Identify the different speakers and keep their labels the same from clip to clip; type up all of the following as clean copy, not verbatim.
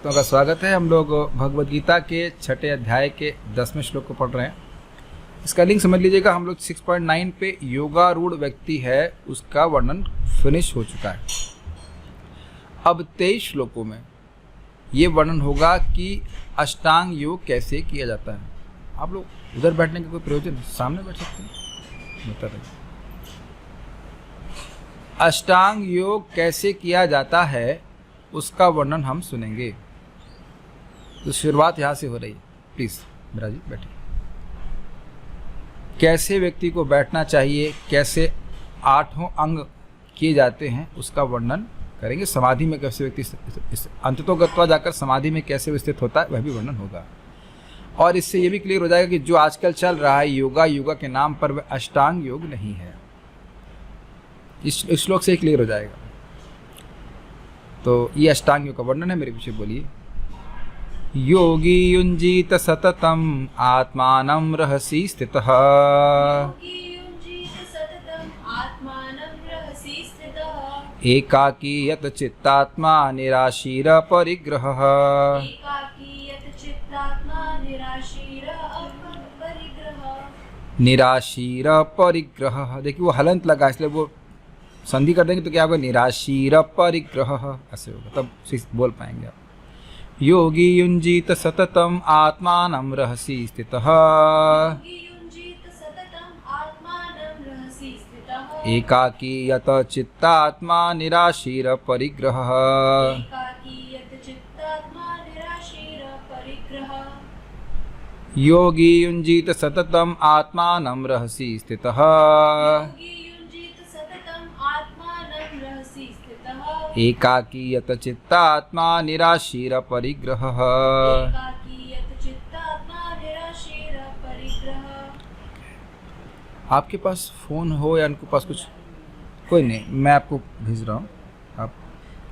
Speaker 1: भक्तों का स्वागत है। हम लोग भगवद गीता के 6ठे अध्याय के 10वें श्लोक को पढ़ रहे हैं। इसका लिंक समझ लीजिएगा। हम लोग 6.9 पे योगारूढ़ व्यक्ति है उसका वर्णन फिनिश हो चुका है। अब 23 श्लोकों में ये वर्णन होगा कि अष्टांग योग कैसे किया जाता है। आप लोग उधर बैठने का कोई प्रयोजन, सामने बैठ सकते हैं, बता रहे। अष्टांग योग कैसे किया जाता है उसका वर्णन हम सुनेंगे। तो शुरुआत यहाँ से हो रही है। प्लीज मेरा जी बैठिए। कैसे व्यक्ति को बैठना चाहिए, कैसे 8 अंग किए जाते हैं उसका वर्णन करेंगे। समाधि में कैसे व्यक्ति अंततोगत्वा जाकर समाधि में कैसे स्थित होता है वह भी वर्णन होगा। और इससे ये भी क्लियर हो जाएगा कि जो आजकल चल रहा है योगा के नाम पर वह अष्टांग योग नहीं है। इस श्लोक से क्लियर हो जाएगा। तो ये अष्टांग योग का वर्णन है। मेरे पीछे बोलिए। योगी युञ्जीत सततम आत्मानं रहसि स्थितः एकाकी यत चित्तात्मा निराशीर परिग्रहः। निराशीर परिग्रहः। देखिए वो हलंत लगा, इसलिए वो संधि कर देंगे तो क्या होगा, निराशीर परिग्रहः ऐसे होगा, तब बोल पाएंगे आप। योगी युञ्जीत सततम आत्मानं रहसि स्थितः एकाकी यत चित्तात्मा निराशीर परिग्रहः। योगी युञ्जीत सततम आत्मानं रहसि स्थितः एकाकी यत चित्तात्मा निराशीर परिग्रहः। आपके पास फ़ोन हो या उनके पास कुछ, कोई नहीं, मैं आपको भेज रहा हूँ आप,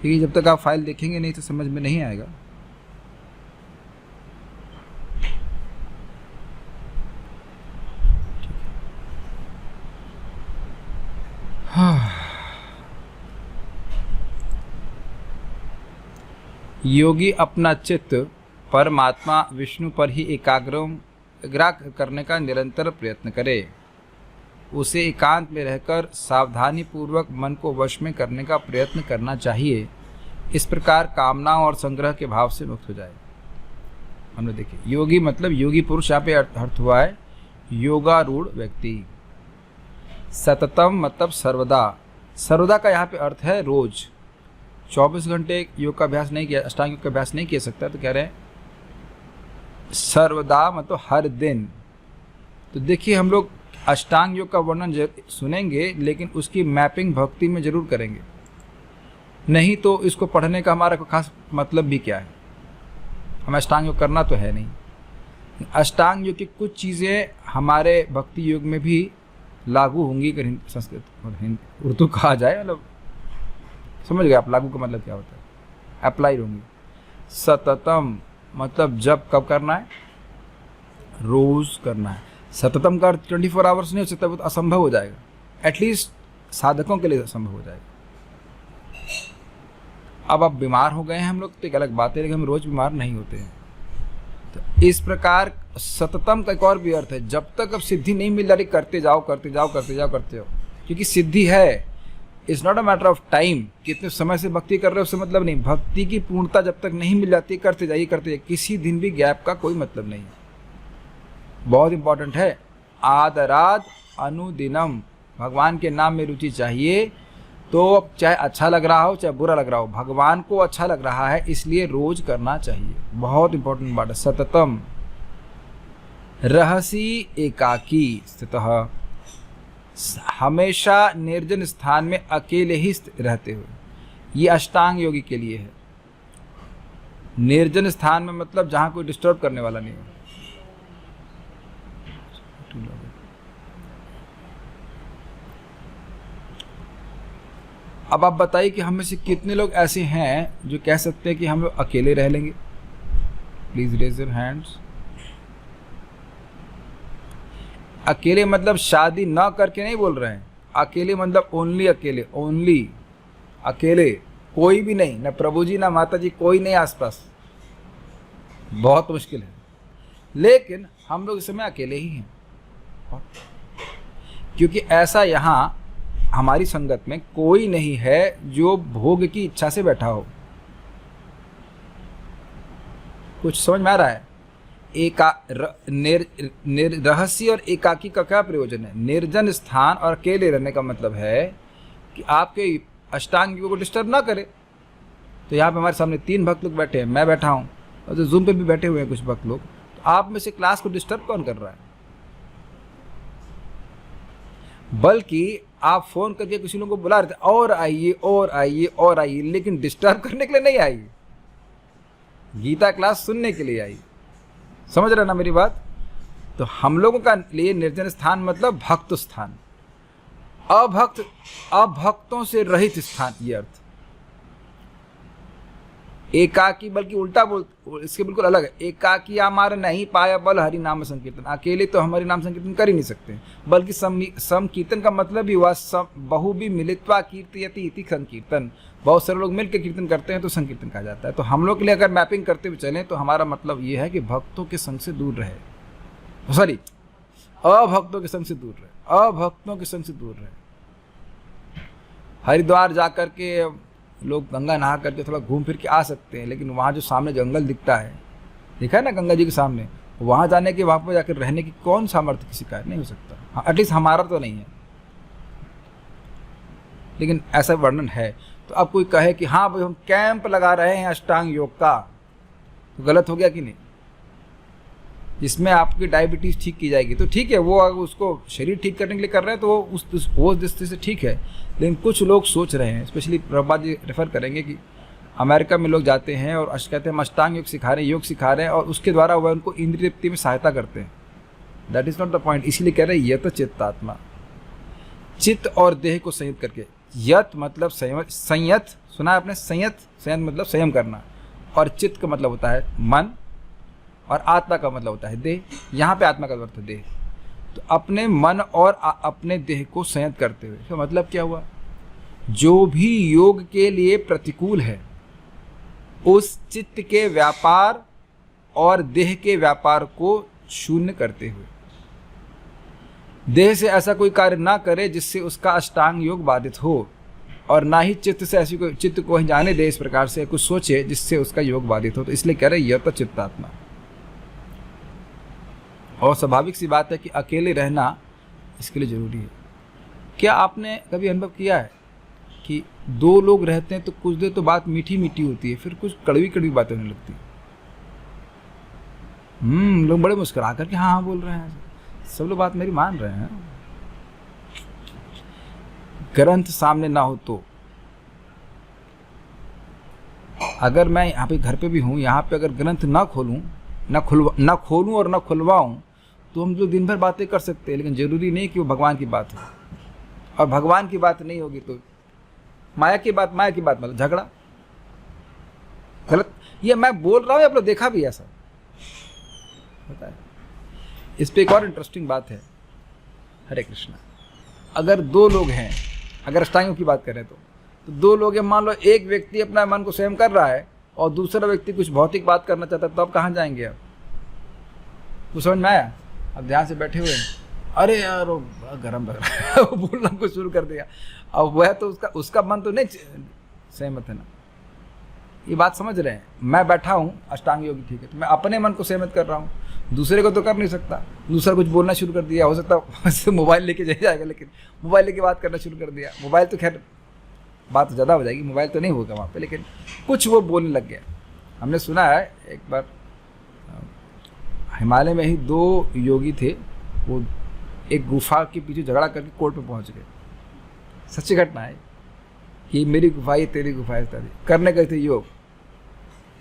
Speaker 1: क्योंकि जब तक आप फाइल देखेंगे नहीं तो समझ में नहीं आएगा। योगी अपना चित्त परमात्मा विष्णु पर ही एकाग्र करने का निरंतर प्रयत्न करे। उसे एकांत में रहकर सावधानी पूर्वक मन को वश में करने का प्रयत्न करना चाहिए। इस प्रकार कामनाओं और संग्रह के भाव से मुक्त हो जाए। हमने देखे योगी मतलब योगी पुरुष, यहाँ पे अर्थ हुआ है योगारूढ़ व्यक्ति। सततम मतलब सर्वदा, सर्वदा का यहाँ पे अर्थ है रोज। 24 घंटे योग का अभ्यास नहीं किया, अष्टांग योग का अभ्यास नहीं किया सकता, तो कह रहे हैं सर्वदा मतलब हर दिन। तो देखिए हम लोग अष्टांग योग का वर्णन सुनेंगे, लेकिन उसकी मैपिंग भक्ति में जरूर करेंगे, नहीं तो इसको पढ़ने का हमारा कोई खास मतलब भी क्या है। हमें अष्टांग योग करना तो है नहीं। अष्टांग योग की कुछ चीज़ें हमारे भक्ति योग में भी लागू होंगी। अगर संस्कृत और उर्दू कहा जाए, मतलब समझ गए आप लागू का मतलब क्या होता है, अप्लाई होंगी। सततम मतलब जब कब करना है, रोज करना है। सततम का 24 आवर्स नहीं हो सकता, वो तो असंभव हो जाएगा। एटलीस्ट साधकों के लिए असंभव हो जाएगा। अब आप बीमार हो गए हैं हम लोग तो एक अलग बात है, लेकिन हम रोज बीमार नहीं होते हैं। तो इस प्रकार सततम का एक और भी अर्थ है, जब तक अब सिद्धि नहीं मिल रही करते जाओ करते जाओ करते जाओ करते जाओ, क्योंकि सिद्धि है। It's not a matter of time, कितने समय से भक्ति कर रहे हो उससे मतलब नहीं। भक्ति की पूर्णता जब तक नहीं मिल जाती करते जाइए करते जाइए, किसी दिन भी गैप का कोई मतलब नहीं है। बहुत इंपॉर्टेंट है। आदराद अनुदिनम, भगवान के नाम में रुचि चाहिए। तो चाहे अच्छा लग रहा हो चाहे बुरा लग रहा हो, भगवान को अच्छा लग रहा है इसलिए रोज करना चाहिए। बहुत इंपॉर्टेंट बात है। सततम रहसि एकाकी स्थितः, हमेशा निर्जन स्थान में अकेले ही रहते हुए। ये अष्टांग योगी के लिए है। निर्जन स्थान में मतलब जहां कोई डिस्टर्ब करने वाला नहीं है। अब आप बताइए कि हम में से कितने लोग ऐसे हैं जो कह सकते हैं कि हम लोग अकेले रह लेंगे। Please raise your hands. अकेले मतलब शादी ना करके नहीं बोल रहे हैं। अकेले मतलब ओनली अकेले, ओनली अकेले, कोई भी नहीं, ना प्रभु जी ना माता जी, कोई नहीं आसपास, बहुत मुश्किल है, लेकिन हम लोग इस समय अकेले ही हैं, क्योंकि ऐसा यहाँ हमारी संगत में कोई नहीं है जो भोग की इच्छा से बैठा हो। कुछ समझ में आ रहा है? रहस्य और एकाकी का क्या प्रयोजन है? निर्जन स्थान और अकेले रहने का मतलब है कि आपके अष्टांग योग को डिस्टर्ब ना करे। तो यहाँ पे हमारे सामने 3 भक्त लोग बैठे हैं, मैं बैठा हूँ, और तो जूम पे भी बैठे हुए हैं कुछ भक्त लोग। तो आप में से क्लास को डिस्टर्ब कौन कर रहा है? बल्कि आप फोन करके किसी लोगों को बुला रहे थे, और आइए और आइए और आइए, लेकिन डिस्टर्ब करने के लिए नहीं आई, गीता क्लास सुनने के लिए आई। समझ रहे ना मेरी बात? तो हम लोगों का लिए निर्जन स्थान मतलब भक्त स्थान, अभक्तों से रहित स्थान, ये अर्थ। एकाकी बल्कि उल्टा बोल, इसके बिल्कुल अलग है। एकाकी हमारा नहीं पाया बल हरि नाम संकीर्तन, अकेले तो हमारी नाम संकीर्तन कर ही नहीं सकते, बल्कि सम कीर्तन का मतलब भी हुआ बहु भी मिलित्वा कीर्तयति इति संकीर्तन। बहुत सारे लोग मिलकर कीर्तन करते हैं तो संकीर्तन कहा जाता है। तो हम लोग के लिए अगर मैपिंग करते हुए चलें तो हमारा मतलब ये है कि भक्तों के संग से दूर रहे, सॉरी अभक्तों के संग से दूर रहे, अभक्तों के संग से दूर रहे। हरिद्वार जा कर के लोग गंगा नहा करके थोड़ा घूम फिर के आ सकते हैं, लेकिन वहाँ जो सामने जंगल दिखता है, दिखा है ना गंगा जी के सामने, वहाँ जाने के, वहाँ पर जाकर रहने की कौन सामर्थ्य किसी का नहीं हो सकता। हाँ, एटलीस्ट हमारा तो नहीं है, लेकिन ऐसा वर्णन है। तो अब कोई कहे कि हाँ भाई हम कैंप लगा रहे हैं अष्टांग योग का, तो गलत हो गया कि नहीं? जिसमें आपकी डायबिटीज़ ठीक की जाएगी तो ठीक है, वो अगर उसको शरीर ठीक करने के लिए कर रहे हैं तो वो दृष्टि से ठीक है। लेकिन कुछ लोग सोच रहे हैं, स्पेशली प्रभुपाद जी रेफर करेंगे कि अमेरिका में लोग जाते हैं और कहते हैं हम अष्टांग योग सिखा रहे हैं, योग सिखा रहे हैं, और उसके द्वारा वह उनको इंद्रिय तृप्ति में सहायता करते हैं। That is not the point. इसीलिए कह रहे हैं यत चित्तात्मा, चित्त और देह को संयत करके। यत मतलब संयत, सुना है आपने? संयत मतलब संयम करना, और चित्त का मतलब होता है मन, और आत्मा का मतलब होता है देह। यहाँ पे आत्मा का अर्थ है देह। तो अपने मन और अपने देह को संयत करते हुए, इसका मतलब क्या हुआ? जो भी योग के लिए प्रतिकूल है उस चित्त के व्यापार और देह के व्यापार को शून्य करते हुए, देह से ऐसा कोई कार्य ना करे जिससे उसका अष्टांग योग बाधित हो, और ना ही चित्त से ऐसी कोई, चित्त को ही जाने दे इस प्रकार से कुछ सोचे जिससे उसका योग बाधित हो। तो इसलिए कह रहे यह तो चित्तात्मा। और स्वाभाविक सी बात है कि अकेले रहना इसके लिए ज़रूरी है। क्या आपने कभी अनुभव किया है कि 2 लोग रहते हैं तो कुछ देर तो बात मीठी मीठी होती है, फिर कुछ कड़वी कड़वी बातें होने लगती हैं? लोग बड़े मुस्कुरा करके हाँ हाँ बोल रहे हैं, सब लोग बात मेरी मान रहे हैं। ग्रंथ सामने ना हो तो, अगर मैं यहाँ पे घर पे भी हूँ, यहाँ पे अगर ग्रंथ ना खोलूँ, ना खोलूँ और ना खुलवाऊँ, तो हम लोग दिन भर बातें कर सकते हैं, लेकिन जरूरी नहीं कि वो भगवान की बात हो। और भगवान की बात नहीं होगी तो माया की बात मतलब झगड़ा, गलत। ये मैं बोल रहा हूँ, आप लोग देखा भी ऐसा होता है। इस पे एक और इंटरेस्टिंग बात है। हरे कृष्णा। अगर 2 लोग हैं, अगर अष्टांग की बात करें तो 2 लोग हैं, मान लो एक व्यक्ति अपना मन को स्वयं कर रहा है और दूसरा व्यक्ति कुछ भौतिक बात करना चाहता है, तो अब कहाँ जाएंगे? अब वो समझ में आया? अब ध्यान से बैठे हुए हैं, अरे यार वो बड़ा गर्म लग रहा है वो बोलना को शुरू कर दिया। अब वह तो उसका मन तो नहीं सहमत है ना, ये बात समझ रहे हैं? मैं बैठा हूँ अष्टांग योगी, ठीक है, तो मैं अपने मन को सहमत कर रहा हूँ, दूसरे को तो कर नहीं सकता। दूसरा कुछ बोलना शुरू कर दिया, हो सकता है मोबाइल लेके जाएगा, लेकिन मोबाइल लेके बात करना शुरू कर दिया। मोबाइल तो खैर बात तो ज़्यादा हो जाएगी, मोबाइल तो नहीं होगा वहाँ पे, लेकिन कुछ वो बोलने लग गया। हमने सुना है एक बार हिमालय में ही 2 योगी थे, वो एक गुफा के पीछे झगड़ा करके कोर्ट पे पहुँच गए। सच्ची घटना है कि मेरी गुफा ये तेरी गुफा है, करने गए थे योग,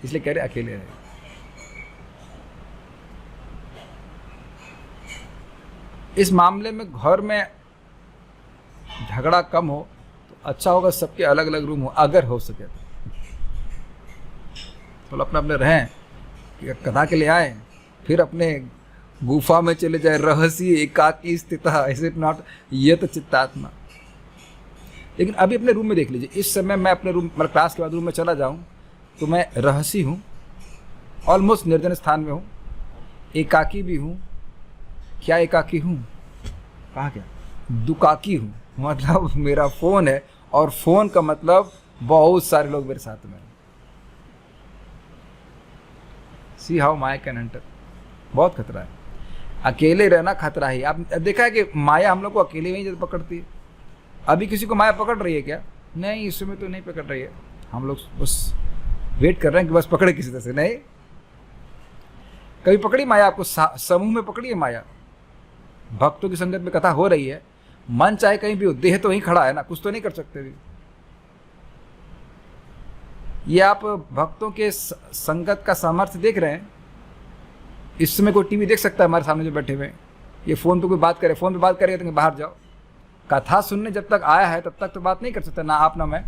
Speaker 1: इसलिए कह रहे अकेले रहे। इस मामले में घर में झगड़ा कम हो तो अच्छा होगा, सबके अलग अलग रूम हो अगर हो सके तो अपने अपने रहें, कथा के लिए आए, फिर अपने गुफा में चले जाए, रहस्य एकाकी स्थित, इज इट नॉट यत चित्तात्मा। लेकिन अभी अपने रूम में देख लीजिए, इस समय मैं अपने रूम, मतलब क्लास के बाद रूम में चला जाऊं तो मैं रहस्य हूं ऑलमोस्ट निर्जन स्थान में हूँ, एकाकी भी हूँ। क्या एकाकी हूँ? कहा क्या? दुकाकी हूँ, मतलब मेरा फ़ोन है और फ़ोन का मतलब बहुत सारे लोग मेरे साथ में हैं। See how Maya can enter. बहुत खतरा है, अकेले रहना खतरा है। आप देखा है कि माया हम लोग को अकेले में ही पकड़ती है। अभी किसी को माया पकड़ रही है क्या? नहीं, इस समय तो नहीं पकड़ रही है। हम लोग बस वेट कर रहे हैं कि बस पकड़े किसी तरह से। नहीं, कभी पकड़ी माया आपको? समूह में पकड़ी है माया? भक्तों की संगत में कथा हो रही है, मन चाहे कहीं भी हो, देह तो वहीं खड़ा है ना, कुछ तो नहीं कर सकते भी। ये आप भक्तों के संगत का सामर्थ्य देख रहे हैं। इस समय कोई टीवी देख सकता है हमारे सामने जो बैठे हुए हैं? ये फ़ोन पे कोई बात करे, फ़ोन पे बात करेगा तो बाहर जाओ। कथा सुनने जब तक आया है तब तक तो बात नहीं कर सकता, ना आप ना मैं।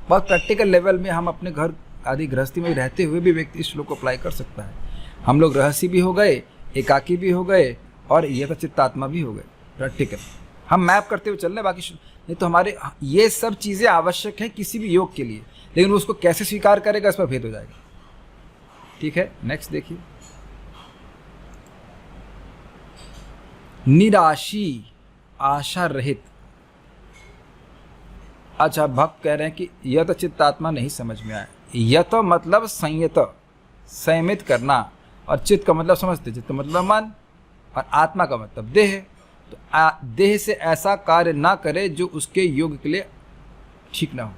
Speaker 1: बहुत प्रैक्टिकल लेवल में हम अपने घर आदि गृहस्थी में रहते हुए भी व्यक्ति इस श्लोक को अप्लाई कर सकता है। हम लोग रहस्य भी हो गए, एकाकी भी हो गए और यथाचित्तात्मा भी हो गए। प्रैक्टिकल हम मैप करते हुए चल रहे, बाकी नहीं तो हमारे ये सब चीज़ें आवश्यक हैं किसी भी योग के लिए, लेकिन उसको कैसे स्वीकार करेगा इस पर भेद हो जाएगा। ठीक है, नेक्स्ट देखिए। निराशी, आशा रहित। अच्छा, भक्त कह रहे हैं कि यत चित्तात्मा नहीं समझ में आया। यत मतलब संयत, संयमित करना, और चित्त का मतलब समझते, चित्त मतलब मन, और आत्मा का मतलब देह। तो देह से ऐसा कार्य ना करे जो उसके योग के लिए ठीक ना हो।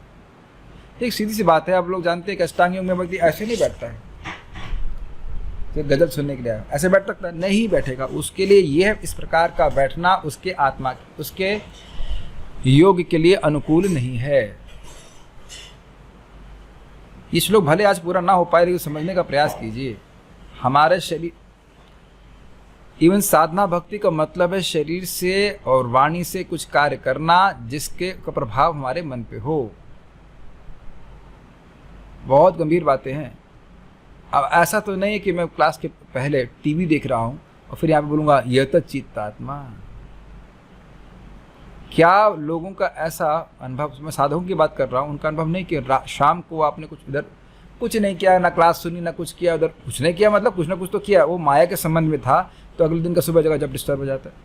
Speaker 1: एक सीधी सी बात है, आप लोग जानते हैं कि अष्टांग योग में व्यक्ति ऐसे नहीं बैठता है तो गजल सुनने के लिए आया, ऐसे बैठ सकता नहीं बैठेगा। उसके लिए यह इस प्रकार का बैठना उसके आत्मा, उसके योग के लिए अनुकूल नहीं है। ये श्लोक भले आज पूरा ना हो पाए, लेकिन समझने का प्रयास कीजिए। हमारे शरीर, इवन साधना भक्ति का मतलब है शरीर से और वाणी से कुछ कार्य करना जिसके का प्रभाव हमारे मन पे हो। बहुत गंभीर बातें हैं। अब ऐसा तो नहीं है कि मैं क्लास के पहले टीवी देख रहा हूं और फिर यहाँ पे बोलूंगा यत चित्तात्मा। क्या लोगों का ऐसा अनुभव, मैं साधकों की बात कर रहा हूँ, उनका अनुभव नहीं कि शाम को आपने कुछ इधर कुछ नहीं किया, ना क्लास सुनी ना कुछ किया, उधर कुछ नहीं किया, मतलब कुछ ना कुछ तो किया, वो माया के संबंध में था, तो अगले दिन का सुबह जगह जब डिस्टर्ब हो जाता है।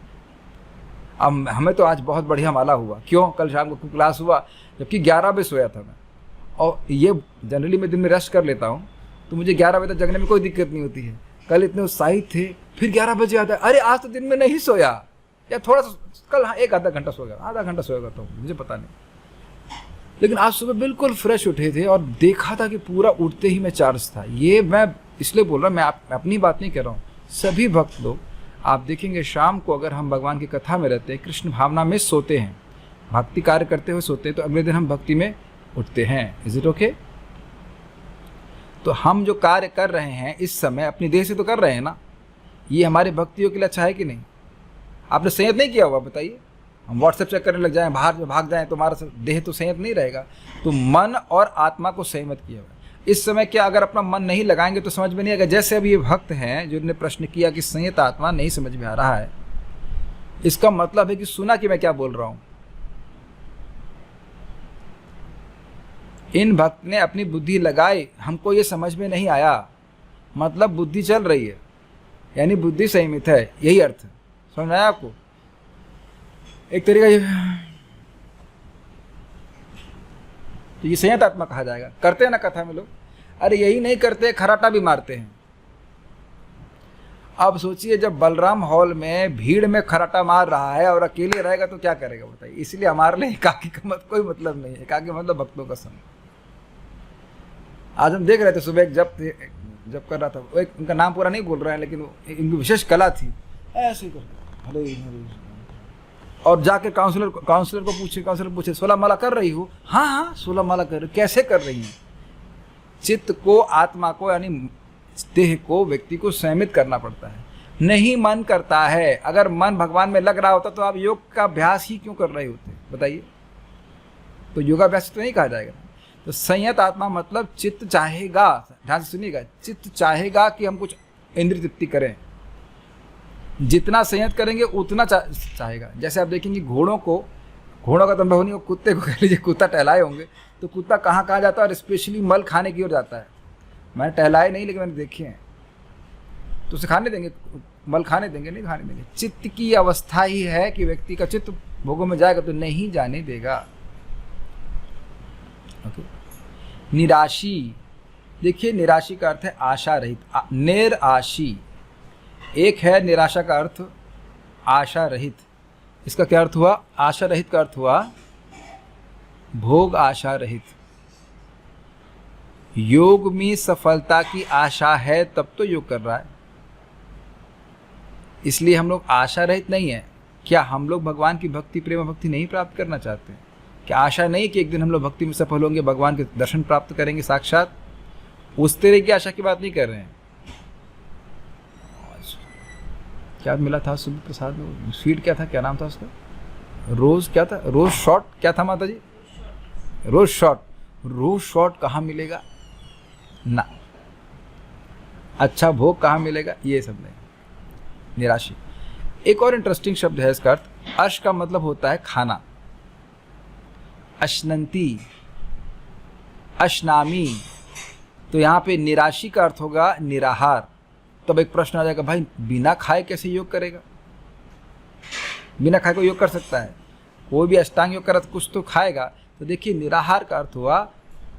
Speaker 1: अब हमें तो आज बहुत बढ़िया माला हुआ, क्यों? कल शाम को क्लास हुआ, जबकि 11 बजे सोया था मैं, और ये जनरली मैं दिन में रेस्ट कर लेता हूँ, तो मुझे 11 बजे तक जगने में कोई दिक्कत नहीं होती है। कल इतने उत्साहित थे, फिर 11 बजे आता है, अरे आज तो दिन में नहीं सोया, या थोड़ा सा कल, हाँ एक आधा घंटा सो गया, आधा घंटा सोएगा तो मुझे पता नहीं, लेकिन आज सुबह बिल्कुल फ्रेश उठे थे और देखा था कि पूरा उठते ही मैं चार्ज था। ये मैं इसलिए बोल रहा हूँ, मैं अपनी बात नहीं कर रहा हूँ, सभी भक्त लोग आप देखेंगे शाम को अगर हम भगवान की कथा में रहते हैं, कृष्ण भावना में सोते हैं, भक्ति कार्य करते हुए सोते हैं, तो अगले दिन हम भक्ति में उठते हैं। Is it okay? तो हम जो कार्य कर रहे हैं इस समय अपनी देह से तो कर रहे हैं ना, ये हमारे भक्तियों के लिए अच्छा है कि नहीं? आपने संयत नहीं किया हुआ, बताइए। हम व्हाट्सएप चेक करने लग जाएं, बाहर जो भाग जाएं, तो हमारा देह तो संयत नहीं रहेगा। तो मन और आत्मा को संयमित किया हुआ इस समय। क्या अगर अपना मन नहीं लगाएंगे तो समझ में नहीं आएगा। जैसे अभी ये भक्त हैं जिन्होंने प्रश्न किया कि संयत आत्मा नहीं समझ में आ रहा है, इसका मतलब है कि सुना कि मैं क्या बोल रहा हूं। इन भक्त ने अपनी बुद्धि लगाई, हमको ये समझ में नहीं आया, मतलब बुद्धि चल रही है, यानी बुद्धि संयमित है, यही अर्थ समझ आया आपको? एक तरीका तो ये संयत आत्मा कहा जाएगा। करते हैं ना कथा में लोग, अरे यही नहीं करते, खराटा भी मारते हैं। अब सोचिए जब बलराम हॉल में भीड़ में खराटा मार रहा है और अकेले रहेगा तो क्या करेगा, बताइए। इसलिए हमारे लिए एकाकी का कोई मतलब नहीं है। एकाकी मतलब भक्तों का संग। आज हम देख रहे थे सुबह जब कर रहा था, एक उनका नाम पूरा नहीं बोल रहे हैं, लेकिन इनकी विशेष कला थी, ऐसे कर हरे हरे, और जाके काउंसलर को पूछे 16 माला कर रही हो? हाँ 16 माला कर रही। कैसे कर रही हैं? चित्त को, आत्मा को, यानी देह को, व्यक्ति को संयमित करना पड़ता है। नहीं मन करता है। अगर मन भगवान में लग रहा होता तो आप योग का अभ्यास ही क्यों कर रहे होते, बताइए? तो योगाभ्यास तो नहीं कहा जाएगा। तो संयत आत्मा मतलब चित्त चाहेगा, ध्यान से सुनिएगा, चित्त चाहेगा कि हम कुछ इंद्रिय तृप्ति करें। जितना संयत करेंगे उतना चाहेगा। जैसे आप देखेंगे घोड़ों का तो अनुभव नहीं हो, कुत्ते को कह लीजिए, कुत्ता टहलाए होंगे तो कुत्ता कहाँ जाता है, और स्पेशली मल खाने की ओर जाता है। मैंने टहलाए नहीं, लेकिन मैंने देखे हैं। तो उसे खाने देंगे? मल खाने देंगे? नहीं खाने देंगे। चित्त की अवस्था ही है कि व्यक्ति का चित्त भोगों में जाएगा तो नहीं जाने देगा। ओके। निराशी, देखिए निराशी का अर्थ है आशा रहित, निराशी। एक है निराशा का अर्थ आशा रहित। इसका क्या अर्थ हुआ? आशा रहित का अर्थ हुआ भोग आशा रहित। योग में सफलता की आशा है तब तो योग कर रहा है, इसलिए हम लोग आशा रहित नहीं है। क्या हम लोग भगवान की भक्ति, प्रेम भक्ति नहीं प्राप्त करना चाहते? क्या आशा नहीं कि एक दिन हम लोग भक्ति में सफल होंगे, भगवान के दर्शन प्राप्त करेंगे साक्षात? उस तरह की आशा की बात नहीं कर रहे हैं। क्या मिला था सुबह प्रसाद में? स्वीट क्या था, क्या नाम था उसका? रोज क्या था? रोज शॉट क्या था माता जी? रोज शॉट। रोज शॉट कहाँ मिलेगा ना? अच्छा भोग कहाँ मिलेगा? ये सब नहीं। निराशी। एक और इंटरेस्टिंग शब्द है इसका अर्थ, अश का मतलब होता है खाना। अश्नंती, अश्नामी। तो यहाँ पे निराशी का अर्थ होगा निराहार। तब एक प्रश्न आ जाएगा, भाई बिना खाए कैसे योग करेगा? बिना खाए को योग कर सकता है? कोई भी अष्टांग योग कर कुछ तो खाएगा। तो देखिए निराहार का अर्थ हुआ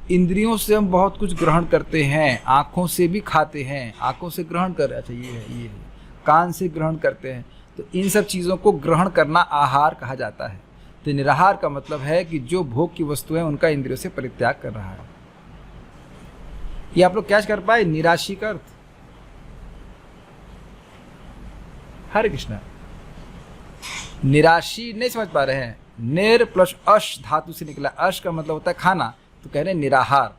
Speaker 1: इंद्रियों से हम बहुत कुछ ग्रहण करते हैं, आँखों से भी खाते हैं, आँखों से ग्रहण कर, अच्छा ये है, कान से ग्रहण करते हैं। तो इन सब चीज़ों को ग्रहण करना आहार कहा जाता है। तो निराहार का मतलब है कि जो भोग की वस्तुएं उनका इंद्रियों से परित्याग कर रहा है। ये आप लोग कैच कर पाए निराशी का अर्थ? हरे कृष्णा। निराशी नहीं समझ पा रहे हैं? निर प्लस अश धातु से निकला। अश का मतलब होता है खाना, तो कह रहे हैं निराहार।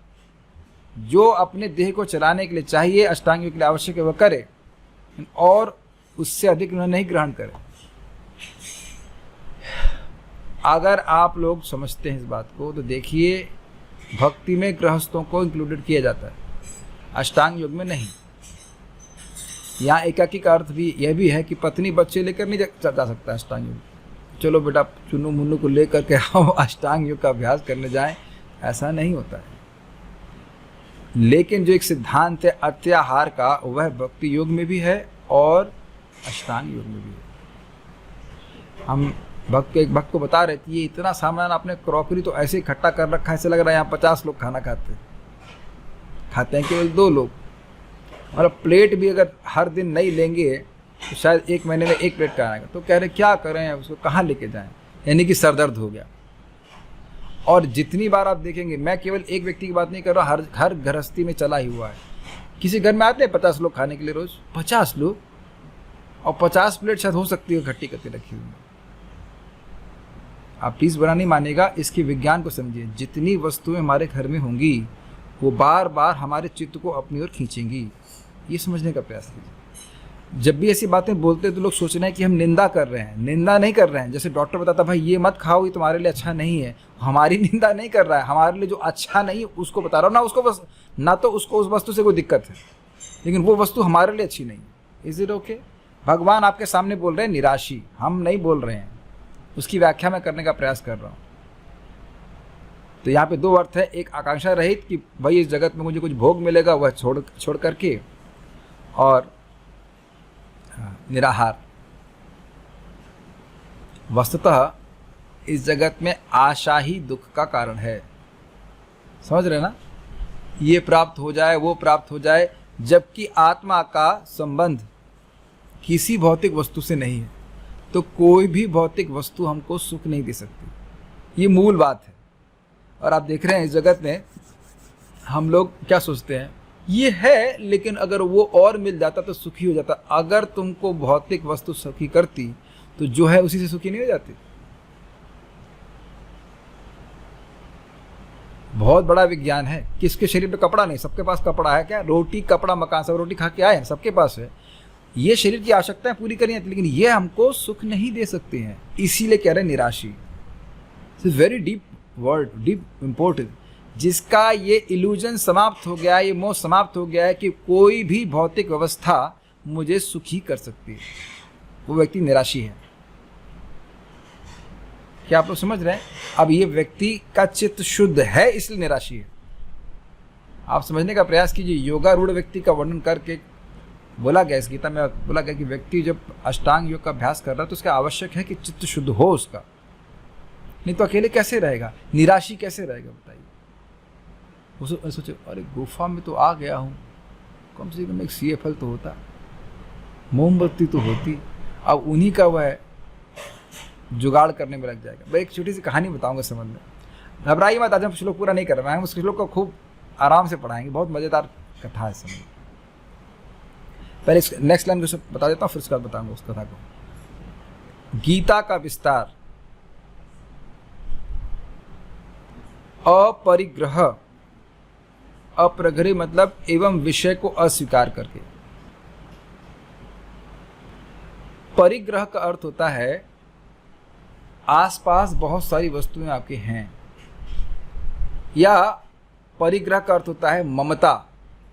Speaker 1: जो अपने देह को चलाने के लिए चाहिए, अष्टांग योग के लिए आवश्यक है, वह करे और उससे अधिक नहीं ग्रहण करे। अगर आप लोग समझते हैं इस बात को तो देखिए भक्ति में गृहस्थों को इंक्लूडेड किया जाता है, अष्टांग योग में नहीं। यहाँ एकाकी का अर्थ भी यह भी है कि पत्नी बच्चे लेकर नहीं जा सकता अष्टांग योग। चलो बेटा चुन्नू मुन्नू को लेकर के हम अष्टांग योग का अभ्यास करने जाएं, ऐसा नहीं होता है। लेकिन जो एक सिद्धांत है अत्याहार का, वह भक्ति योग में भी है और अष्टांग योग में भी है। हम एक भक्त को बता रहे थे, ये इतना सामान आपने क्रॉकरी तो ऐसे इकट्ठा कर रखा है, ऐसे लग रहा है यहाँ 50 लोग खाना खाते हैं केवल 2 लोग। और प्लेट भी अगर हर दिन नहीं लेंगे तो शायद 1 महीने में 1 प्लेट का आएगा। तो कह रहे क्या करें, उसको कहाँ लेके जाएं? यानी कि सरदर्द हो गया। और जितनी बार आप देखेंगे, मैं केवल एक व्यक्ति की बात नहीं कर रहा, हर गृहस्थी में चला ही हुआ है। किसी घर में आते हैं 50 लोग खाने के लिए रोज, 50 लोग, और 50 प्लेट शायद हो सकती है खट्टी करके रखी हुई। आप प्लीज़ बुरा नहीं मानिएगा, इसके विज्ञान को समझिए। जितनी वस्तुएं हमारे घर में होंगी वो बार बार हमारे चित्त को अपनी ओर खींचेंगी, ये समझने का प्रयास कीजिए। जब भी ऐसी बातें बोलते हैं तो लोग सोच रहे हैं कि हम निंदा कर रहे हैं। निंदा नहीं कर रहे हैं। जैसे डॉक्टर बताता भाई ये मत खाओ, ये तुम्हारे लिए अच्छा नहीं है, हमारी निंदा नहीं कर रहा है। हमारे लिए जो अच्छा नहीं है उसको बता रहा हूँ ना, उसको बस ना तो उसको उस वस्तु से कोई दिक्कत है, लेकिन वो वस्तु हमारे लिए अच्छी नहीं है। Is it okay? भगवान आपके सामने बोल रहे हैं निराशी, हम नहीं बोल रहे हैं, उसकी व्याख्या मैं करने का प्रयास कर रहा हूँ। तो यहाँ पे 2 अर्थ है, एक आकांक्षा रहित कि भाई इस जगत में मुझे कुछ भोग मिलेगा वह छोड़ करके, और निराहार। वस्तुतः इस जगत में आशा ही दुख का कारण है। समझ रहे ना? ये प्राप्त हो जाए, वो प्राप्त हो जाए, जबकि आत्मा का संबंध किसी भौतिक वस्तु से नहीं है। तो कोई भी भौतिक वस्तु हमको सुख नहीं दे सकती, ये मूल बात है। और आप देख रहे हैं इस जगत में हम लोग क्या सोचते हैं, ये है लेकिन अगर वो और मिल जाता तो सुखी हो जाता। अगर तुमको भौतिक वस्तु सुखी करती तो जो है उसी से सुखी नहीं हो जाती। बहुत बड़ा विज्ञान है। किसके शरीर पे कपड़ा नहीं? सबके पास कपड़ा है। क्या रोटी कपड़ा मकान, सब रोटी खा के आए हैं, सबके पास है। ये शरीर की आवश्यकताएं पूरी करी हैं, लेकिन ये हमको सुख नहीं दे सकते हैं। इसीलिए कह रहे हैं निराशी। It's very deep word, deep important. जिसका ये इल्यूजन समाप्त हो गया, ये मोह समाप्त हो गया है कि कोई भी भौतिक व्यवस्था मुझे सुखी कर सकती है, वो व्यक्ति निराशी है। क्या आप लोग समझ रहे हैं? अब ये व्यक्ति का चित्त शुद्ध है इसलिए निराशी है। आप समझने का प्रयास कीजिए। योगारूढ़ व्यक्ति का वर्णन करके बोला गया, इस गीता में बोला गया कि व्यक्ति जब अष्टांग योग का अभ्यास कर रहा है तो उसका आवश्यक है कि चित्त शुद्ध हो उसका, नहीं तो अकेले कैसे रहेगा, निराशी कैसे रहेगा बताइए। वो सोचे अरे गुफा में तो आ गया हूँ, कम से कम एक CFL तो होता, मोमबत्ती तो होती, अब उन्हीं का वह जुगाड़ करने में लग जाएगा। मैं एक छोटी सी कहानी बताऊंगा समझ में, घबराइए मत, आज हम श्लोक पूरा नहीं कर रहे हैं, हम उस श्लोक को खूब आराम से पढ़ाएंगे, बहुत मज़ेदार कथा है समझ। पहले नेक्स्ट लाइन को बता देता हूँ, फिर उसके बाद बताऊंगा उस कथा को। गीता का विस्तार। अपरिग्रह, अप्रग्रह मतलब एवं विषय को अस्वीकार करके। परिग्रह का अर्थ होता है आसपास बहुत सारी वस्तुएं आपके हैं, या परिग्रह का अर्थ होता है ममता,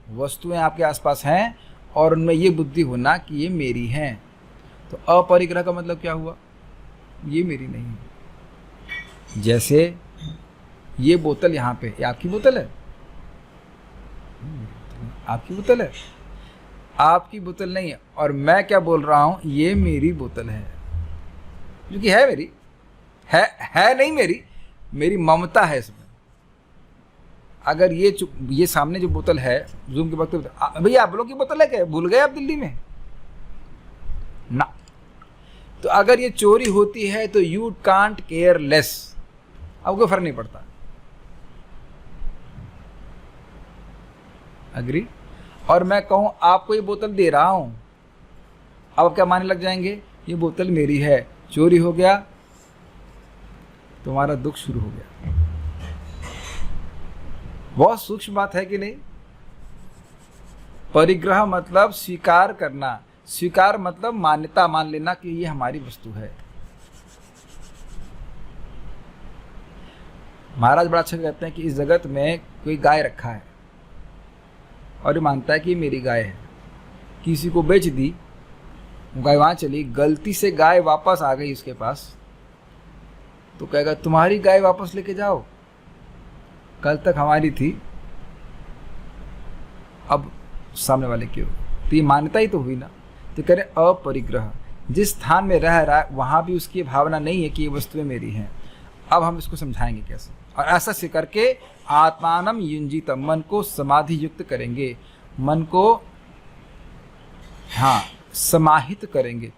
Speaker 1: वस्तुएं आपके आसपास हैं और उनमें ये बुद्धि होना कि ये मेरी हैं। तो अपरिग्रह का मतलब क्या हुआ, ये मेरी नहीं है। जैसे ये बोतल यहाँ पे, ये आपकी बोतल है, आपकी बोतल है, आपकी बोतल नहीं है, और मैं क्या बोल रहा हूँ, ये मेरी बोतल है, जो कि है मेरी, है नहीं मेरी, मेरी ममता है इसमें। अगर ये सामने जो बोतल है, जूम के वक्त भैया आप लोग की बोतल है क्या, भूल गए आप दिल्ली में ना। तो अगर ये चोरी होती है तो यू कांट केयर लेस, आपको फर्क नहीं पड़ता। अग्री। और मैं कहूं आपको ये बोतल दे रहा हूं, अब क्या मानने लग जाएंगे, ये बोतल मेरी है, चोरी हो गया तुम्हारा दुख शुरू हो गया। बहुत सूक्ष्म बात है कि नहीं। परिग्रह मतलब स्वीकार करना, स्वीकार मतलब मान्यता, मान लेना कि ये हमारी वस्तु है। महाराज बड़ा अच्छा कहते हैं कि इस जगत में कोई गाय रखा है और ये मानता है कि ये मेरी गाय है, किसी को बेच दी, गाय वहाँ चली, गलती से गाय वापस आ गई उसके पास, तो कहेगा तुम्हारी गाय वापस लेके जाओ, कल तक हमारी थी, अब सामने वाले की हो, तो ये मान्यता ही तो हुई ना। तो कह रहे अपरिग्रह, जिस स्थान में रह रहा है वहाँ भी उसकी भावना नहीं है कि ये वस्तुएं मेरी हैं। अब हम इसको समझाएंगे कैसे, और ऐसा से करके आत्मानम युंजितम, मन को समाधि युक्त करेंगे, मन को हाँ समाहित करेंगे,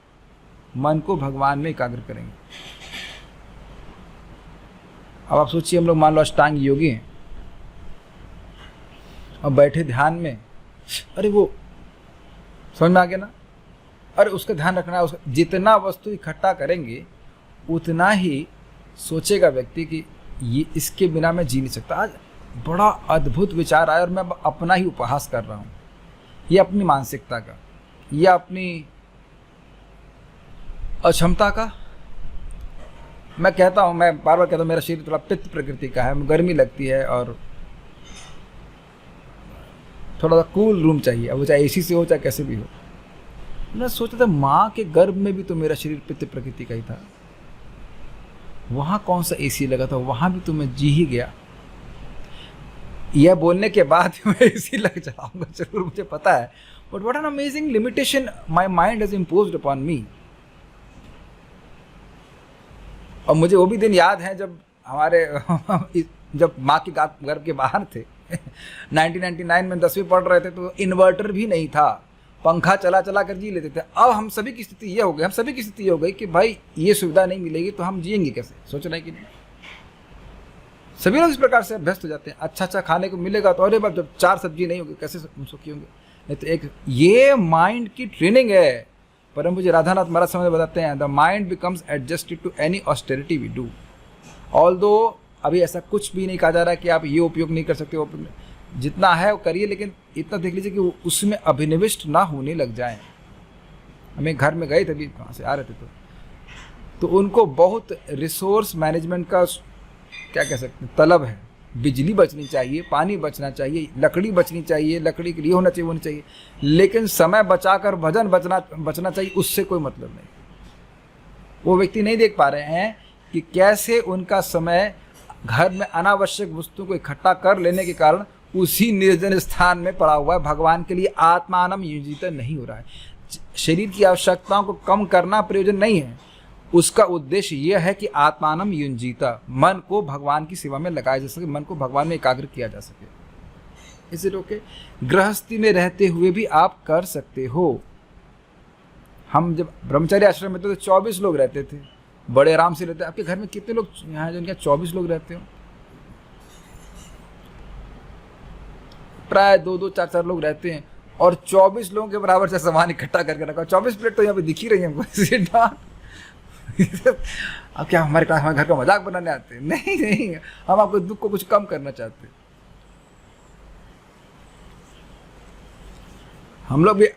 Speaker 1: मन को भगवान में एकाग्र करेंगे। अब आप सोचिए, हम लोग मान लो अष्टांग योगी हैं और बैठे ध्यान में, अरे वो समझ में आ गया ना, अरे उसका ध्यान रखना है, उसका जितना वस्तु इकट्ठा करेंगे उतना ही सोचेगा व्यक्ति कि ये इसके बिना मैं जी नहीं सकता। आज बड़ा अद्भुत विचार आया और मैं अपना ही उपहास कर रहा हूँ, ये अपनी मानसिकता का, या अपनी अक्षमता का। मैं कहता हूँ, मैं बार बार कहता हूँ, मेरा शरीर थोड़ा पित्त प्रकृति का है, गर्मी लगती है और थोड़ा सा कूल रूम चाहिए, अब वो चाहे AC से हो चाहे कैसे भी हो। मैं सोचता था माँ के गर्भ में भी तो मेरा शरीर पित्त प्रकृति का ही था, वहाँ कौन सा AC लगा था, वहाँ भी तो मैं जी ही गया। यह बोलने के बाद मैं AC लग चलाऊंगा जरूर, मुझे पता है, but what an amazing limitation my mind has imposed upon मी। और मुझे वो भी दिन याद है जब हमारे जब माँ के गर्भ के बाहर थे 1999 में 10वीं पढ़ रहे थे, तो इन्वर्टर भी नहीं था, पंखा चला चला कर जी लेते थे। अब हम सभी की स्थिति ये हो गई, हम सभी की स्थिति ये हो गई कि भाई ये सुविधा नहीं मिलेगी तो हम जिएंगे कैसे, सोच रहे हैं कि नहीं। सभी लोग इस प्रकार से अभ्यस्त हो जाते हैं। अच्छा खाने को मिलेगा तो अरे बाप, जब 4 सब्जी नहीं होगी कैसे सुखी होंगे। नहीं तो एक ये माइंड की ट्रेनिंग है। परम पूज्य राधानाथ महाराज समझ बताते हैं, the mind becomes adjusted to any austerity we do. Although अभी ऐसा कुछ भी नहीं कहा जा रहा है कि आप ये उपयोग नहीं कर सकते, वो जितना है वो करिए, लेकिन इतना देख लीजिए कि वो उसमें अभिनिविष्ट ना होने लग जाए। हमें घर में गए थे, अभी वहाँ से आ रहे थे, तो उनको बहुत रिसोर्स मैनेजमेंट का क्या कह सकते हैं तलब है। बिजली बचनी चाहिए, पानी बचना चाहिए, लकड़ी बचनी चाहिए, लकड़ी के लिए होना चाहिए, लेकिन समय बचाकर भजन बचना चाहिए, उससे कोई मतलब नहीं। वो व्यक्ति नहीं देख पा रहे हैं कि कैसे उनका समय घर में अनावश्यक वस्तुओं को इकट्ठा कर लेने के कारण उसी निर्जन स्थान में पड़ा हुआ है। भगवान के लिए आत्मानम युंजीत नहीं हो रहा है। शरीर की आवश्यकताओं को कम करना प्रयोजन नहीं है, उसका उद्देश्य यह है कि आत्मानम युंजीता, मन को भगवान की सेवा में लगाया जा सके, मन को भगवान में एकाग्र किया जा सके। इसे रोके गृहस्थी में रहते हुए भी आप कर सकते हो। हम जब ब्रह्मचारी आश्रम में थे तो 24 लोग रहते थे, बड़े आराम से रहते। आपके घर में कितने लोग यहाँ जिनके 24 लोग रहते हो? प्राय 2-2, 4-4 लोग रहते हैं, और 24 लोगों के बराबर से सामान इकट्ठा करके रखा। 24 प्लेट तो यहाँ पे दिख ही रही है हमको। अब क्या हमारे क्लास, हमारे घर का मजाक बनाने आते हैं? नहीं नहीं, हम आपको दुख को कुछ कम करना चाहते हैं। हम लोग भी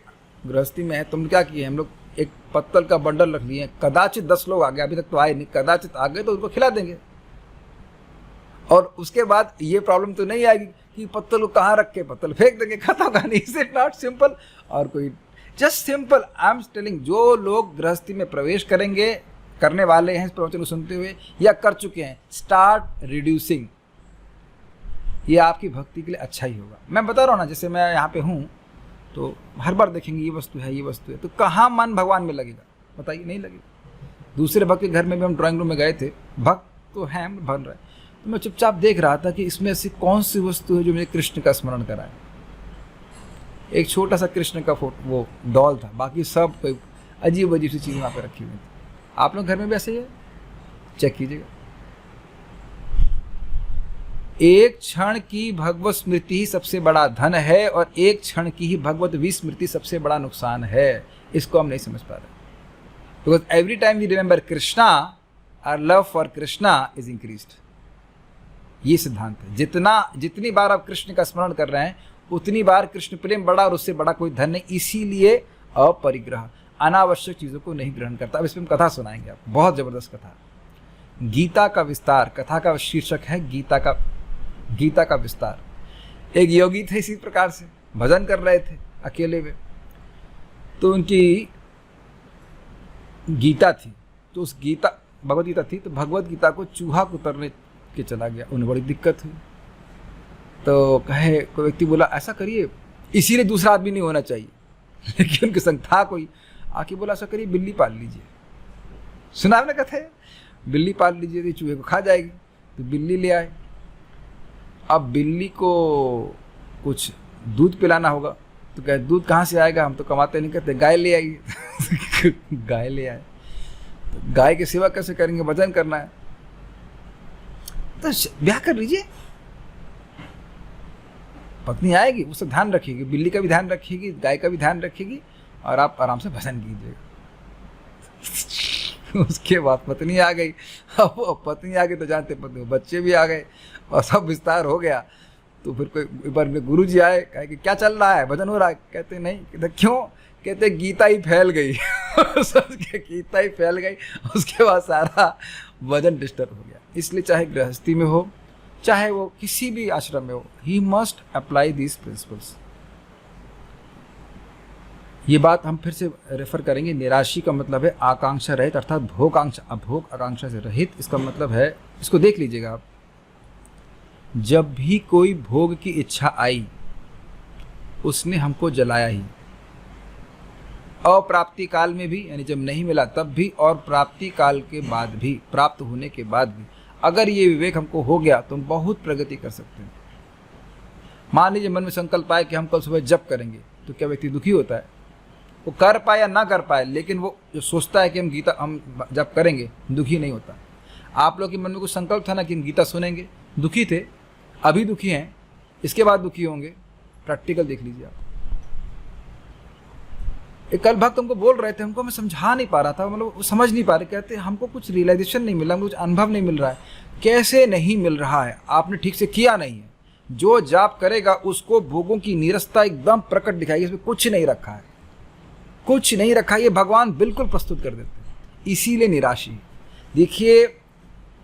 Speaker 1: गृहस्थी में है, तुम क्या किए, हम लोग एक पत्तल का बंडल रख लिए, कदाचित 10 लोग आ गए, अभी तक तो आए नहीं, कदाचित आ गए तो उनको खिला देंगे। और उसके बाद ये प्रॉब्लम तो नहीं आएगी कि पत्तल को कहाँ रख के पत्तल फेंक देंगे, खत्म कहानी। Is it not simple? और कोई just simple, I am telling, जो लोग गृहस्थी में प्रवेश करेंगे, करने वाले हैं इस प्रवचन को सुनते हुए या कर चुके हैं, स्टार्ट रिड्यूसिंग। ये आपकी भक्ति के लिए अच्छा ही होगा। मैं बता रहा हूँ ना, जैसे मैं यहाँ पे हूँ तो हर बार देखेंगे ये वस्तु है, ये वस्तु है, तो कहाँ मन भगवान में लगेगा? बताइए, नहीं लगेगा। दूसरे भक्त के घर में भी हम ड्राइंग रूम में गए थे, भक्त तो हैं, बन रहा है, तो मैं चुपचाप देख रहा था कि इसमें ऐसी कौन सी वस्तु है जो मुझे कृष्ण का स्मरण कराए। एक छोटा सा कृष्ण का फोटो, वो डॉल था, बाकी सब कोई अजीब अजीब सी चीज़ वहाँ पे रखी हुई थी। आप लोग घर में भी ऐसे ही है? चेक कीजिएगा। एक क्षण की भगवत स्मृति ही सबसे बड़ा धन है, और एक क्षण की ही भगवत विस्मृति सबसे बड़ा नुकसान है। इसको हम नहीं समझ पा रहे। Because every time we remember Krishna, our love for Krishna is increased. ये सिद्धांत है। जितनी बार आप कृष्ण का स्मरण कर रहे हैं, उतनी बार कृष्ण प्रेम बड़ा, और उससे बड़ा कोई धन नहीं। इसीलिए अपरिग्रह, अनावश्यक चीज़ों को नहीं ग्रहण करता। अब इस पर हम कथा सुनाएंगे, आप बहुत ज़बरदस्त कथा। गीता का विस्तार, कथा का शीर्षक है गीता का विस्तार। एक योगी थे, इसी प्रकार से भजन कर रहे थे अकेले में, तो उनकी गीता थी, तो उस गीता, भगवत गीता थी, तो भगवत गीता को चूहा कुतरने के चला गया। उन्हें बड़ी दिक्कत हुई, तो कहे, कोई व्यक्ति बोला ऐसा करिए, इसीलिए दूसरा आदमी नहीं होना चाहिए, लेकिन उनके संग था कोई, आके बोला ऐसा करिए, बिल्ली पाल लीजिए। सुना आपने कथा है? बिल्ली पाल लीजिए तो चूहे को खा जाएगी। तो बिल्ली ले आए। अब बिल्ली को कुछ दूध पिलाना होगा, तो कहे दूध कहाँ से आएगा, हम तो कमाते नहीं करते, गाय ले आएगी। गाय ले आए, तो गाय की सेवा कैसे करेंगे, भजन करना है, तो ब्याह कर लीजिए, पत्नी आएगी, उससे ध्यान रखेगी, बिल्ली का भी ध्यान रखेगी, गाय का भी ध्यान रखेगी, और आप आराम से भजन कीजिएगा। उसके बाद पत्नी आ गई। अब पत्नी आ गई तो जानते पत्नी, बच्चे भी आ गए और सब विस्तार हो गया। तो फिर कोई एक बार में गुरु जी आए, कहे कि क्या चल रहा है, भजन हो रहा है? कहते नहीं। कहते क्यों? कहते गीता ही फैल गई। गीता ही फैल गई, उसके बाद सारा भजन डिस्टर्ब हो गया। इसलिए चाहे गृहस्थी में हो, चाहे वो किसी भी आश्रम में हो, he must apply these principles. ये बात हम फिर से रेफर करेंगे। निराशी का मतलब है आकांक्षा रहित, अर्थात भोग आकांक्षा से रहित। इसका मतलब है, इसको देख लीजिएगा आप, जब भी कोई भोग की इच्छा आई, उसने हमको जलाया ही। अप्राप्ति काल में भी, यानी जब नहीं मिला तब भी, और प्राप्ति काल के बाद भी, प्राप्त होने के बाद भी, अगर ये विवेक हमको हो गया तो हम बहुत प्रगति कर सकते हैं। मान लीजिए मन में संकल्प आए कि हम कल सुबह जप करेंगे, तो क्या व्यक्ति दुखी होता है? वो कर पाए या ना कर पाए, लेकिन वो जो सोचता है कि हम जप करेंगे, दुखी नहीं होता। आप लोग के मन में कुछ संकल्प था ना कि हम गीता सुनेंगे, दुखी थे, अभी दुखी हैं, इसके बाद दुखी होंगे। प्रैक्टिकल देख लीजिए आप। एक कल भक्त हमको बोल रहे थे, हमको मैं समझा नहीं पा रहा था, मतलब वो समझ नहीं पा रहे, कहते हमको कुछ रियलाइजेशन नहीं मिला, कुछ अनुभव नहीं मिल रहा है। कैसे नहीं मिल रहा है? आपने ठीक से किया नहीं है। जो जाप करेगा उसको भोगों की नीरसता एकदम प्रकट दिखाएगी, इसमें कुछ नहीं रखा है, कुछ नहीं रखा, ये भगवान बिल्कुल प्रस्तुत कर देते हैं। इसीलिए निराशी। देखिए,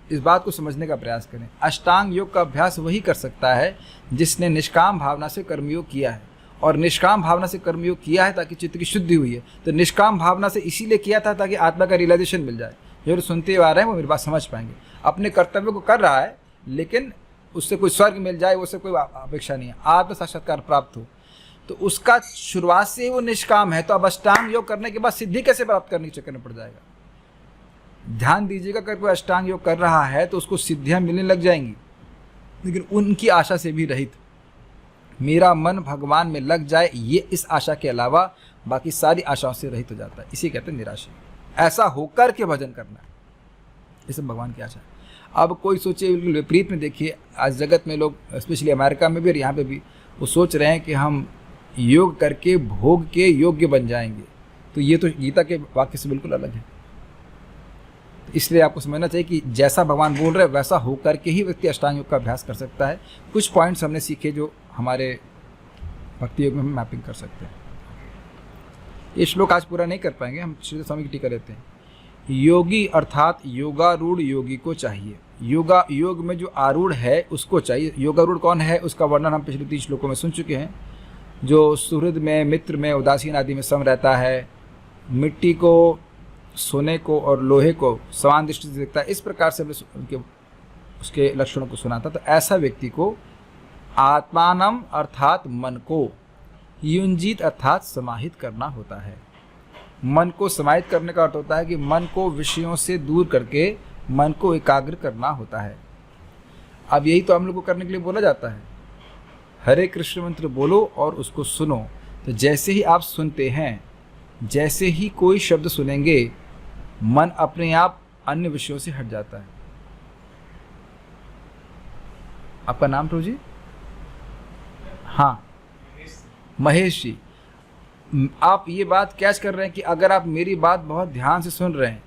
Speaker 1: इस बात को समझने का प्रयास करें। अष्टांग योग का अभ्यास वही कर सकता है जिसने निष्काम भावना से कर्मयोग किया है, और निष्काम भावना से कर्मयोग किया है ताकि चित्त की शुद्धि हुई है। तो निष्काम भावना से इसीलिए किया था ताकि आत्मा का रियलाइजेशन मिल जाए। जो सुनते आ रहे हैं वो मेरी बात समझ पाएंगे। अपने कर्तव्य को कर रहा है, लेकिन उससे कोई स्वर्ग मिल जाए, उससे कोई अपेक्षा नहीं है, आत्म साक्षात्कार प्राप्त हो, तो उसका शुरुआत से ही वो निष्काम है। तो अब अष्टांग योग करने के बाद सिद्धि कैसे प्राप्त करने के चक्कर में पड़ जाएगा? ध्यान दीजिएगा, अगर कोई अष्टांग योग कर रहा है तो उसको सिद्धियां मिलने लग जाएंगी, लेकिन उनकी आशा से भी रहित, मेरा मन भगवान में लग जाए, ये इस आशा के अलावा बाकी सारी आशाओं से रहित हो जाता है। इसी कहते हैं निराशा। ऐसा होकर के भजन करना है, ये सब भगवान की आशा है। अब कोई सोचे बिल्कुल विपरीत में, देखिए आज जगत में लोग, स्पेशली अमेरिका में भी और यहाँ पे भी, वो सोच रहे हैं कि हम योग करके भोग के योग्य बन जाएंगे। तो ये तो गीता के वाक्य से बिल्कुल अलग है। इसलिए आपको समझना चाहिए कि जैसा भगवान बोल रहे हैं वैसा होकर के ही व्यक्ति अष्टांग योग का अभ्यास कर सकता है। कुछ पॉइंट्स हमने सीखे जो हमारे भक्ति योग में हम मैपिंग कर सकते हैं। ये श्लोक आज पूरा नहीं कर पाएंगे, हम श्री स्वामी की टीका लेते हैं। योगी अर्थात योगारूढ़ योगी को चाहिए। योग में जो आरूढ़ है उसको चाहिए। योगारूढ़ कौन है उसका वर्णन हम पिछले 3 श्लोकों में सुन चुके हैं। जो सुहृद में, मित्र में, उदासीन आदि में सम रहता है, मिट्टी को, सोने को और लोहे को समान दृष्टि से देखता है, इस प्रकार से हमने उसके लक्षणों को सुना था। तो ऐसा व्यक्ति को आत्मानम अर्थात मन को, युंजित अर्थात समाहित करना होता है। मन को समाहित करने का अर्थ होता है कि मन को विषयों से दूर करके मन को एकाग्र करना होता है। अब यही तो हम लोग को करने के लिए बोला जाता है, हरे कृष्ण मंत्र बोलो और उसको सुनो। तो जैसे ही आप सुनते हैं, जैसे ही कोई शब्द सुनेंगे, मन अपने आप अन्य विषयों से हट जाता है। आपका नाम प्रभु जी? हाँ, महेश जी। आप ये बात कैच कर रहे हैं कि अगर आप मेरी बात बहुत ध्यान से सुन रहे हैं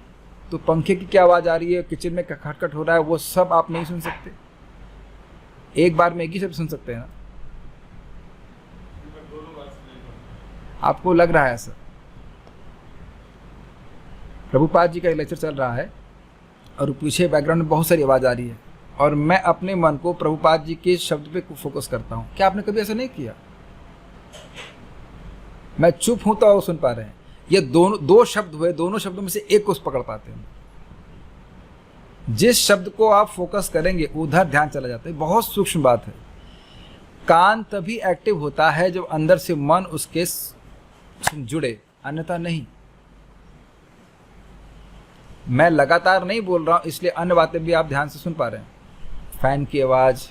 Speaker 1: तो पंखे की क्या आवाज़ आ रही है, किचन में खटखट हो रहा है, वो सब आप नहीं सुन सकते। एक बार में एक ही शब्द सुन सकते हैं ना? आपको लग रहा है ऐसा? प्रभुपाद जी का लेक्चर चल रहा है और पीछे बैकग्राउंड में बहुत सारी आवाज़ आ रही है और मैं अपने मन को प्रभुपाद जी के शब्द पे फोकस करता हूँ। क्या आपने कभी ऐसा नहीं किया? मैं चुप हूं तो वो सुन पा रहे हैं। ये दोनों 2 शब्द हुए, दोनों शब्दों में से एक को पकड़ पाते हैं। जिस शब्द को आप फोकस करेंगे उधर ध्यान चला जाता है। बहुत सूक्ष्म बात है। कान तभी एक्टिव होता है जब अंदर से मन उसके जुड़े, अन्यथा नहीं। मैं लगातार नहीं बोल रहा हूं, इसलिए अन्य बातें भी आप ध्यान से सुन पा रहे हैं। फैन की आवाज़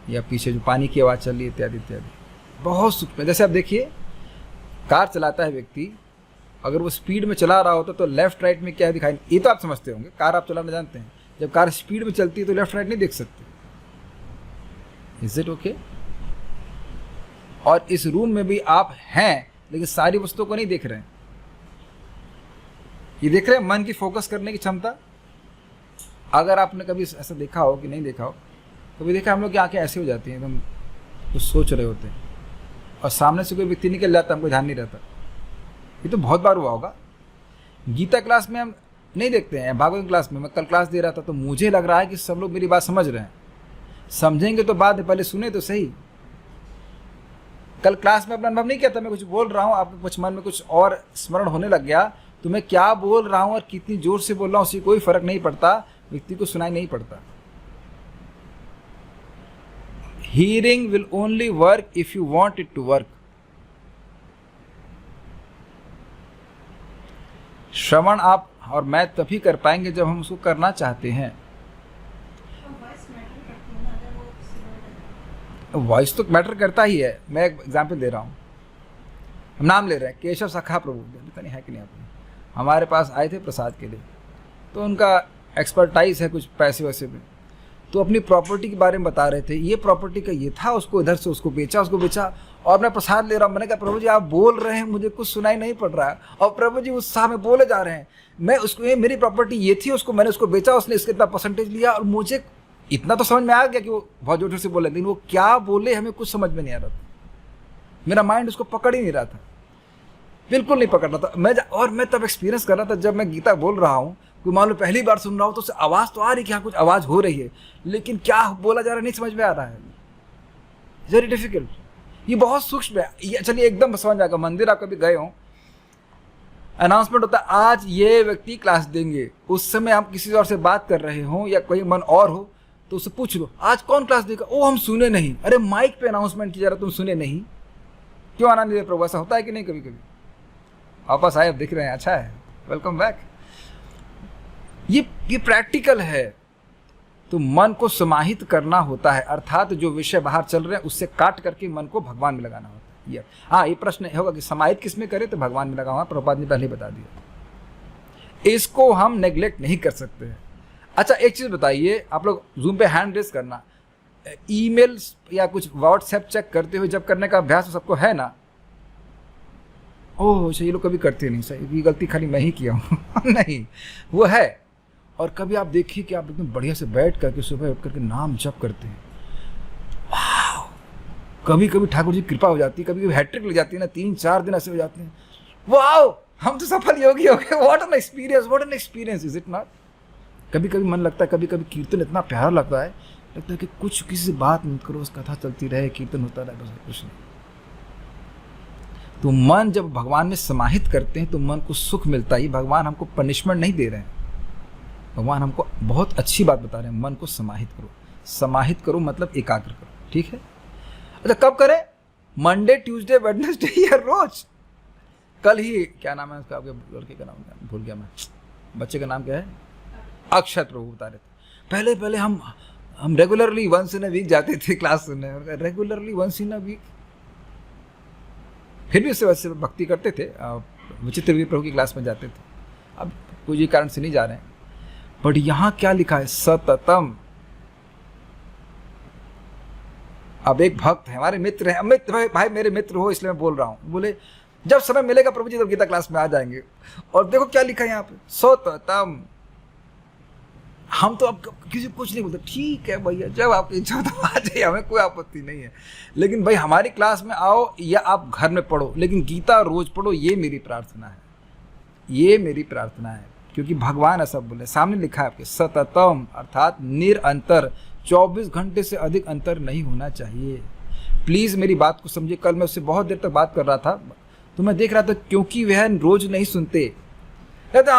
Speaker 1: या पीछे जो पानी की आवाज़ चल रही है, इत्यादि इत्यादि। बहुत सूक्ष्म। जैसे आप देखिए, कार चलाता है व्यक्ति, अगर वो स्पीड में चला रहा होता तो लेफ्ट राइट में क्या दिखाई, ये तो आप समझते होंगे, कार आप चलाना जानते हैं। जब कार स्पीड में चलती है तो लेफ्ट राइट नहीं देख सकते। Is it okay? और इस रूम में भी आप हैं, लेकिन सारी वस्तुओं को नहीं देख रहे हैं। ये देख रहे हैं मन की फोकस करने की क्षमता। अगर आपने कभी ऐसा देखा हो कि नहीं देखा हो, कभी देखा हम लोग की आंखें ऐसी हो जाती हैं, एकदम कुछ सोच रहे होते हैं और सामने से कोई व्यक्ति निकल जाता, हमको ध्यान नहीं रहता। ये तो बहुत बार हुआ होगा। गीता क्लास में हम नहीं देखते हैं, भागवत क्लास में मैं कल क्लास दे रहा था तो मुझे लग रहा है कि सब लोग मेरी बात समझ रहे हैं। समझेंगे तो बाद में, पहले सुने तो सही। कल क्लास में अपना अनुभव नहीं किया था, मैं कुछ बोल रहा हूँ, आपके कुछ मन में कुछ और स्मरण होने लग गया, तो मैं क्या बोल रहा हूँ और कितनी जोर से बोल रहा हूँ उससे कोई फर्क नहीं पड़ता, व्यक्ति को सुनाई नहीं पड़ता। Hearing will only work if you want it to work. श्रवण आप और मैं तभी कर पाएंगे जब हम उसको करना चाहते हैं। वॉइस तो मैटर करता ही है। मैं एक एग्जाम्पल दे रहा हूँ, हम नाम ले रहे हैं, केशव सखा प्रभु, पता नहीं है कि नहीं आपने, हमारे पास आए थे प्रसाद के लिए। तो उनका एक्सपर्टाइज है कुछ पैसे वैसे में, तो अपनी प्रॉपर्टी के बारे में बता रहे थे। ये प्रॉपर्टी का ये था, उसको इधर से उसको बेचा, और मैं प्रसाद ले रहा हूँ। मैंने कहा प्रभु जी आप बोल रहे हैं, मुझे कुछ सुनाई नहीं पड़ रहा है, और प्रभु जी उत्साह में बोले जा रहे हैं। मैं उसको, ये मेरी प्रॉपर्टी ये थी, उसको मैंने उसको बेचा, उसने इसका इतना परसेंटेज लिया, और मुझे इतना तो समझ में आ गया कि वो बहुत जोर से बोले, लेकिन वो क्या बोले हमें कुछ समझ में नहीं आ रहा था। मेरा माइंड उसको पकड़ ही नहीं रहा था, बिल्कुल नहीं पकड़ रहा था। मैं तब एक्सपीरियंस कर रहा था, जब मैं गीता बोल रहा हूँ, कोई मान लो पहली बार सुन रहा हूँ तो उससे आवाज़ तो आ रही कि हाँ कुछ आवाज़ हो रही है, लेकिन क्या बोला जा रहा है नहीं समझ में आ रहा है। Very difficult. ये बहुत सूक्ष्म है। ये चलिए एकदम समझ आएगा। मंदिर आप कभी गए हो, अनाउंसमेंट होता है आज ये व्यक्ति क्लास देंगे, उस समय आप किसी और से बात कर रहे हो या कोई मन और हो, तो उससे पूछ लो आज कौन क्लास देगा, ओ हम सुने नहीं, अरे माइक पे अनाउंसमेंट की जा रहा तुम सुने नहीं, क्यों आना नहीं दे प्रभु? ऐसा होता है कि नहीं कभी कभी? वापस आए, अब दिख रहे हैं, अच्छा है, वेलकम बैक। ये प्रैक्टिकल है। तो मन को समाहित करना होता है, अर्थात जो विषय बाहर चल रहे हैं उससे काट करके मन को भगवान में लगाना होता है। ये हाँ, ये प्रश्न होगा कि समाहित किस में करें, तो भगवान में लगा हुआ, प्रभुपाद ने पहले ही बता दिया। इसको हम नेग्लेक्ट नहीं कर सकते हैं। अच्छा एक चीज़ बताइए, आप लोग जूम पे हैंड रेस करना, ईमेल्स या कुछ व्हाट्सएप चेक करते हुए जब करने का अभ्यास सबको है ना? ओह अच्छा, ये लोग कभी करते नहीं, सही, ये गलती खाली मैं ही किया हूँ नहीं, वो है। और कभी आप देखिए कि आप एकदम बढ़िया से बैठ करके सुबह उठ करके नाम जप करते हैं, कभी कभी ठाकुर जी कृपा हो जाती है, कभी कभी हैट्रिक लग जाती है ना, 3-4 दिन ऐसे हो जाते हैं, वाओ हम तो सफल योगी हो गए, what an experience, what an experience, is it not? कभी कभी मन लगता है, कभी कभी कीर्तन इतना प्यारा लगता है कि कुछ किसी से बात मत करो, बस कथा चलती रहे, कीर्तन होता रहे, बस कुछ नहीं। तो मन जब भगवान में समाहित करते हैं तो मन को सुख मिलता है। भगवान हमको पनिशमेंट नहीं दे रहे हैं, भगवान हमको बहुत अच्छी बात बता रहे हैं, मन को समाहित करो। समाहित करो मतलब एकाग्र करो, ठीक है? अच्छा कब करें? मंडे ट्यूसडे वेडनेसडे या रोज? कल ही, क्या नाम है उसका, आपके लड़के का नाम भूल गया मैं, बच्चे का नाम क्या है? अक्षत प्रभु बता रहे थे। पहले पहले हम regularly once in a week जाते थे क्लास सुनने, regularly once in a week, फिर भी उससे वैसे भक्ति करते थे, विचित्र वीर प्रभु की क्लास में जाते थे। अब कोई कारण से नहीं जा रहे हैं, बट यहाँ क्या लिखा है? सततम। अब एक भक्त है, हमारे मित्र हैं, अमित भाई मेरे मित्र हो इसलिए मैं बोल रहा हूँ, बोले जब समय मिलेगा प्रभु जी तब गीता क्लास में आ जाएंगे। और देखो क्या लिखा है यहाँ पे, सततम। हम तो अब किसी कुछ नहीं बोलते, ठीक है भैया जब आपकी इच्छा तो आ जाइए, हमें कोई आपत्ति नहीं है, लेकिन भाई हमारी क्लास में आओ या आप घर में पढ़ो, लेकिन गीता रोज पढ़ो, ये मेरी प्रार्थना है, ये मेरी प्रार्थना है। क्योंकि भगवान ऐसा बोले, सामने लिखा है आपके, सततम अर्थात निरंतर, 24 घंटे से अधिक अंतर नहीं होना चाहिए। प्लीज़ मेरी बात को समझिए। कल मैं उससे बहुत देर तक बात कर रहा था तो मैं देख रहा था, क्योंकि वह रोज नहीं सुनते, कहते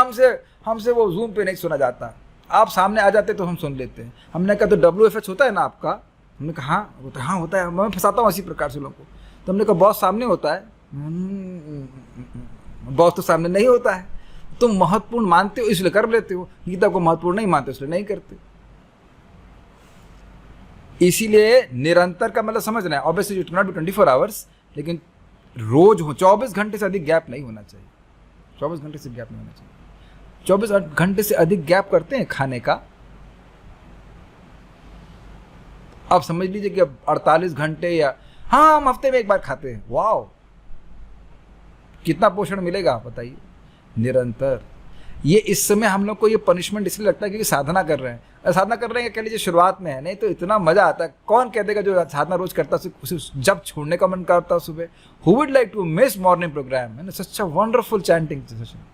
Speaker 1: हमसे वो जूम पे नहीं सुना जाता, आप सामने आ जाते तो हम सुन लेते हैं। हमने कहा तो WFH होता है ना आपका? हमने कहा हाँ होता है, मैं फंसाता हूँ इसी प्रकार से लोगों को। तो हमने कहा बॉस सामने होता है, बॉस तो सामने नहीं होता है, तुम महत्वपूर्ण मानते हो इसलिए कर लेते हो, गीता को महत्वपूर्ण नहीं मानते इसलिए नहीं करते। इसीलिए निरंतर का मतलब समझना है, obviously it not be 24 hours, लेकिन रोज हो, 24 घंटे से अधिक गैप नहीं होना चाहिए, 24 घंटे से गैप नहीं होना चाहिए। 24 घंटे से अधिक गैप करते हैं खाने का, आप समझ लीजिए कि अब 48 घंटे या हाँ हम हफ्ते में एक बार खाते हैं, वाओ कितना पोषण मिलेगा आप बताइए। निरंतर, ये इस समय हम लोग को ये पनिशमेंट इसलिए लगता है क्योंकि साधना कर रहे हैं, साधना कर रहे हैं कह लीजिए शुरुआत में है, नहीं तो इतना मजा आता है। कौन कह देगा जो साधना रोज करता है उसे जब छोड़ने का मन करता सुबह? Who would like to miss morning program, है ना, such a wonderful chanting session.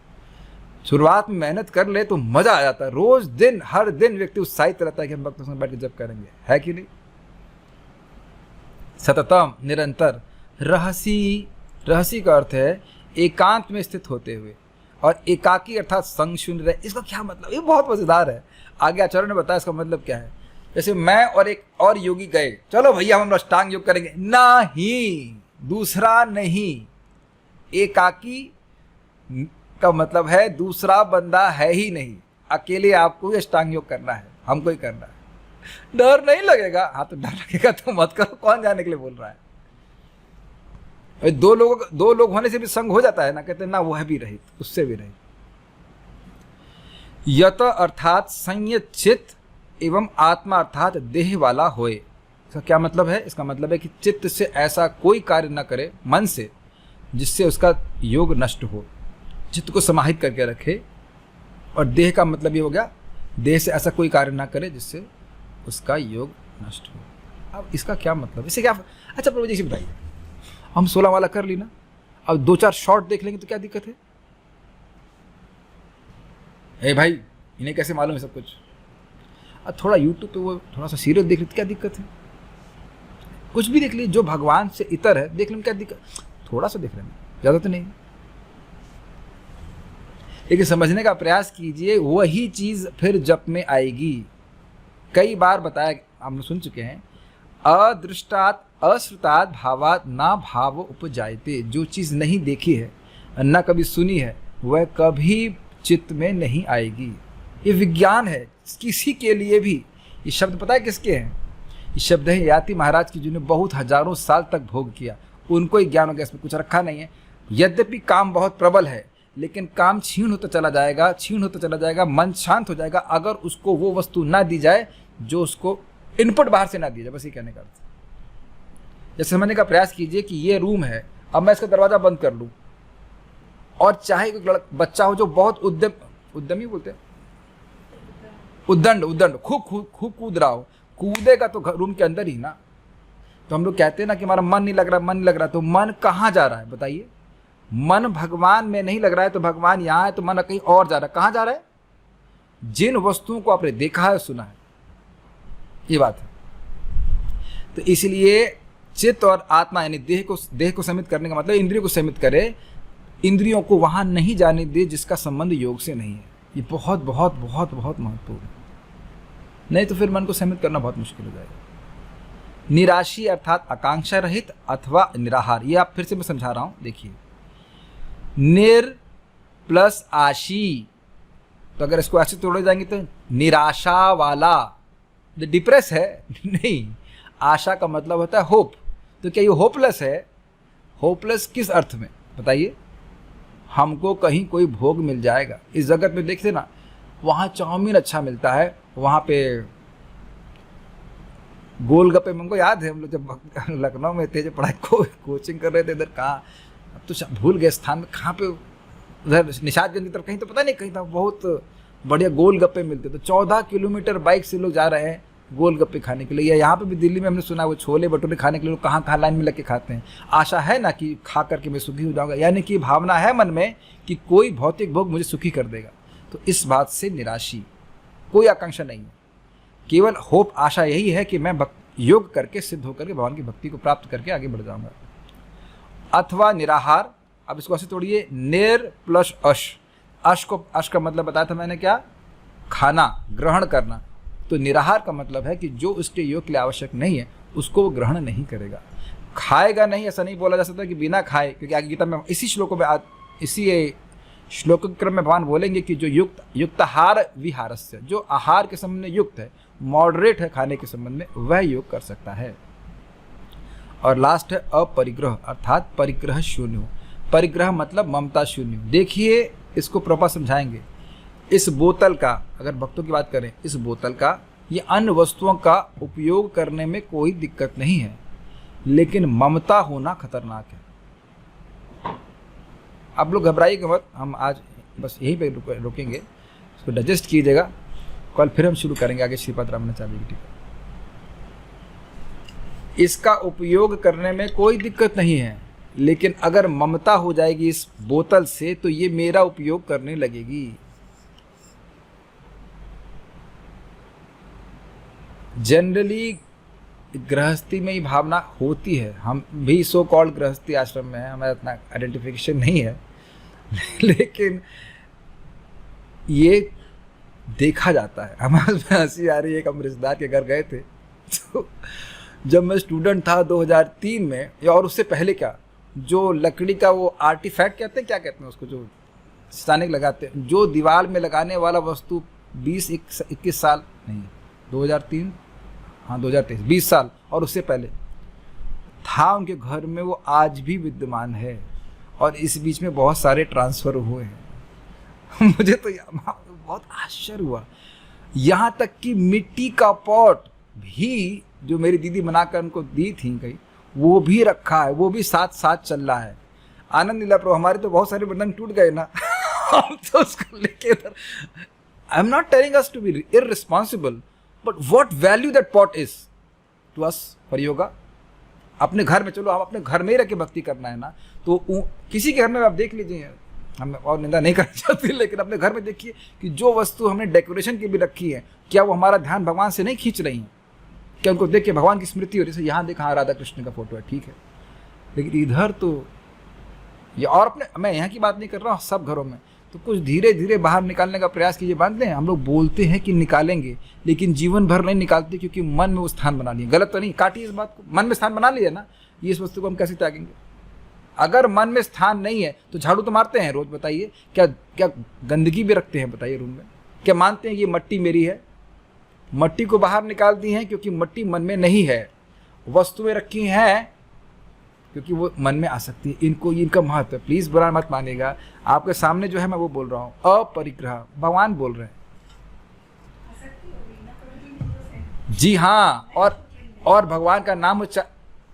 Speaker 1: शुरुआत में मेहनत कर ले तो मजा आ जाता है, रोज दिन हर दिन व्यक्ति उत्साहित रहता है कि हम भक्तों से बैठ के जब करेंगे, है कि नहीं? सततम निरंतर। रहसी, रहसी का अर्थ है एकांत में स्थित होते हुए, और एकाकी अर्थात संग शून्य रहे। इसका क्या मतलब? ये बहुत मजेदार है, आगे आचार्य ने बताया इसका मतलब क्या है। जैसे मैं और एक और योगी गए, चलो भैया हम अष्टांग योग करेंगे, नहीं, दूसरा नहीं। एकाकी का मतलब है दूसरा बंदा है ही नहीं, अकेले आपको ही अष्टांग योग करना है, हमको ही करना है। डर नहीं लगेगा? हाँ तो डर लगेगा तो मत करो, कौन जाने के लिए बोल रहा है? दो लोग होने से भी संग हो जाता है ना, कहते हैं ना वो है भी रहित, उससे भी रहित। यत अर्थात संयत चित्त एवं आत्मा अर्थात देह वाला होए। इसका क्या मतलब है? इसका मतलब है कि चित्त से ऐसा कोई कार्य न करे, मन से, जिससे उसका योग नष्ट हो, चित्त को समाहित करके रखे। और देह का मतलब ये हो गया, देह से ऐसा कोई कार्य ना करे जिससे उसका योग नष्ट हो। अब इसका क्या मतलब, इससे क्या? अच्छा प्रभु जी बताइए, हम 16 वाला कर ली ना, अब 2-4 शॉर्ट देख लेंगे तो क्या दिक्कत है? ए भाई इन्हें कैसे मालूम है सब कुछ? अब थोड़ा यूट्यूब पे वो थोड़ा सा सीरियल देख ले तो क्या दिक्कत है? कुछ भी देख लीजिए जो भगवान से इतर है, देख लें क्या दिक्कत? थोड़ा सा देख लेना, ज़्यादा तो नहीं। लेकिन समझने का प्रयास कीजिए, वही चीज़ फिर जप में आएगी। कई बार बताया, हम सुन चुके हैं, अदृष्टात अश्रुतात् भावात ना भाव उपजायते। जो चीज़ नहीं देखी है, ना कभी सुनी है, वह कभी चित्त में नहीं आएगी। ये विज्ञान है किसी के लिए भी। ये शब्द पता है किसके हैं? ये शब्द है याति महाराज की, जिन्होंने बहुत हजारों साल तक भोग किया। उनको ही ज्ञान हो गया, इसमें कुछ रखा नहीं है। यद्यपि काम बहुत प्रबल है, लेकिन काम क्षीण होता चला जाएगा, क्षीण होता चला जाएगा, मन शांत हो जाएगा अगर उसको वो वस्तु ना दी जाए जो उसको इनपुट बाहर से ना दिया जाए। बस ये कहने का अर्थ। जैसे समझने का प्रयास कीजिए कि ये रूम है, अब मैं इसका दरवाजा बंद कर लूँ और चाहे कोई बच्चा हो जो बहुत उद्यमी बोलते हैं, उद्दंड खूब कूद रहा हो, कूदेगा तो रूम के अंदर ही ना। तो हम लोग कहते हैं ना कि हमारा मन नहीं लग रहा, तो मन कहाँ जा रहा है बताइए? मन भगवान में नहीं लग रहा है तो भगवान यहाँ है, तो मन कहीं और जा रहा है। कहाँ जा रहा है? जिन वस्तुओं को आपने देखा है, सुना है, ये बात है। तो इसलिए चित्त और आत्मा यानी देह को संयमित करने का मतलब इंद्रियों को संयमित करे, इंद्रियों को वहां नहीं जाने दे जिसका संबंध योग से नहीं है। ये बहुत बहुत बहुत बहुत महत्वपूर्ण है, नहीं तो फिर मन को संयमित करना बहुत मुश्किल हो जाएगा। निराशी अर्थात आकांक्षा रहित अथवा निराहार। ये आप फिर से मैं समझा रहा हूं, देखिए। निर प्लस आशी, तो अगर इसको ऐसे तोड़े जाएंगे तो निराशा वाला, जो डिप्रेस है नहीं। आशा का मतलब होता है होप। तो क्या ये होपलेस है? होपलेस किस अर्थ में बताइए? हमको कहीं कोई भोग मिल जाएगा इस जगत में, देखते ना, वहाँ चाउमीन अच्छा मिलता है, वहाँ पे गोलगप्पे। हमको याद है हम लोग जब लखनऊ में थे, जब पढ़ाई कोचिंग कर रहे थे, इधर कहाँ, अब तो भूल गए स्थान में, कहाँ पे, उधर निशादगंज की तरफ कहीं, तो पता नहीं कहीं था, बहुत बढ़िया गोलगप्पे मिलते। तो 14 किलोमीटर बाइक से लोग जा रहे हैं गोलगप्पे खाने के लिए। या यहाँ पे भी दिल्ली में हमने सुना वो छोले भटूरे खाने के लिए लोग कहाँ कहाँ लाइन में लग के खाते हैं। आशा है ना कि खा करके मैं सुखी हो जाऊँगा, यानी कि भावना है मन में कि कोई भौतिक भोग मुझे सुखी कर देगा। तो इस बात से निराशी, कोई आकांक्षा नहीं है, केवल होप, आशा यही है कि मैं योग करके सिद्ध होकर के भगवान की भक्ति को प्राप्त करके आगे बढ़ जाऊँगा। अथवा निराहार, अब इसको ऐसे तोड़िए, निर प्लस अश का मतलब बताया था मैंने, क्या? खाना, ग्रहण करना। तो निराहार का मतलब है कि जो उसके योग के लिए आवश्यक नहीं है उसको वो ग्रहण नहीं करेगा। खाएगा नहीं, ऐसा नहीं बोला जा सकता कि बिना खाए, क्योंकि आगे गीता में इसी श्लोकों में, इसी श्लोक क्रम में भगवान बोलेंगे कि जो युक्ताहार विहारस्य, जो आहार के संबंध में युक्त है, मॉडरेट है खाने के संबंध में, वह योग कर सकता है। और लास्ट है अपरिग्रह अर्थात परिग्रह शून्य। परिग्रह मतलब ममता शून्य। देखिए इसको प्रॉपर समझाएंगे। इस बोतल का, अगर भक्तों की बात करें, इस बोतल का, ये अन्य वस्तुओं का उपयोग करने में कोई दिक्कत नहीं है, लेकिन ममता होना खतरनाक है। आप लोग घबराइएगा मत, हम आज बस यहीं पे रुकेंगे, इसको डाइजेस्ट कीजिएगा, कल फिर हम शुरू करेंगे आगे श्रीपद रामानुजाचार्य की टीका। इसका उपयोग करने में कोई दिक्कत नहीं है, लेकिन अगर ममता हो जाएगी इस बोतल से तो ये मेरा उपयोग करने लगेगी। जनरली गृहस्थी में ही भावना होती है। हम भी सो कॉल्ड गृहस्थी आश्रम में है, हमारा इतना आइडेंटिफिकेशन नहीं है, लेकिन ये देखा जाता है। हमारे हंसी आ रही है, एक हम रिश्तेदार के घर गए थे, तो जब मैं स्टूडेंट था 2003 में, या और उससे पहले, क्या, जो लकड़ी का वो आर्टिफैक्ट कहते हैं, क्या कहते हैं उसको, जो सजाने लगाते हैं, जो दीवार में लगाने वाला वस्तु 20-21 साल नहीं, 2003, हाँ 2023, 20 साल और उससे पहले था उनके घर में, वो आज भी विद्यमान है। और इस बीच में बहुत सारे ट्रांसफ़र हुए हैं। मुझे तो बहुत आश्चर्य हुआ, यहाँ तक कि मिट्टी का पॉट भी जो मेरी दीदी बनाकर उनको दी थी कहीं, वो भी रखा है, वो भी साथ साथ चल रहा है। आनंद लीला प्रभु, हमारे तो बहुत सारे बंधन टूट गए ना, हम तो उसको लेके इधर। I am not telling us to be irresponsible, but what value that pot is to us for yoga. अपने घर में, चलो आप अपने घर में ही रह के भक्ति करना है ना, तो किसी के घर में आप देख लीजिए, हम और निंदा नहीं करना चाहते, लेकिन अपने घर में देखिए कि जो वस्तु हमने डेकोरेशन की भी रखी है, क्या वो हमारा ध्यान भगवान से नहीं खींच रही है? क्या उनको देख के भगवान की स्मृति हो रही है? यहाँ देखा, हाँ राधा कृष्ण का फोटो है, ठीक है, लेकिन इधर तो ये, और अपने, मैं यहाँ की बात नहीं कर रहा हूँ, सब घरों में। तो कुछ धीरे धीरे बाहर निकालने का प्रयास कीजिए। बांधते हैं हम लोग, बोलते हैं कि निकालेंगे, लेकिन जीवन भर नहीं निकालते, क्योंकि मन में वो स्थान बना लिए। गलत तो नहीं, काटिए इस बात को, मन में स्थान बना लिया ना, ये इस वस्तु को हम कैसे त्यागेंगे? अगर मन में स्थान नहीं है तो झाड़ू तो मारते हैं रोज, बताइए क्या क्या गंदगी भी रखते हैं बताइए रूम में? क्या मानते हैं ये मट्टी मेरी है? मट्टी को बाहर निकाल दी है क्योंकि मट्टी मन में नहीं है, वस्तुएं रखी हैं क्योंकि वो मन में आ सकती है। इनको, इनका महत्व है, प्लीज बुरा मत मानिएगा। आपके सामने जो है मैं वो बोल रहा हूँ, अपरिग्रह, भगवान बोल रहे हैं। जी हाँ, और भगवान का नाम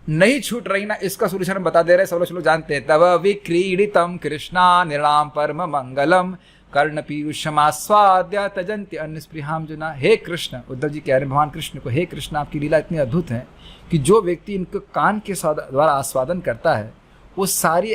Speaker 1: नहीं छूट रही ना, इसका सोल्यूशन हम बता दे रहे हैं, सब लोग जानते हैं। तव विक्रीडितम कृष्णा निर्णाम परम मंगलम कर्ण पीयूषमास्वाद्य तजंती अन्य स्पृहाम जुना। हे कृष्ण, उद्धव जी कह रहे हैं भगवान कृष्ण को, हे कृष्ण आपकी लीला इतनी अद्भुत है कि जो व्यक्ति इनको कान के द्वारा आस्वादन करता है वो सारी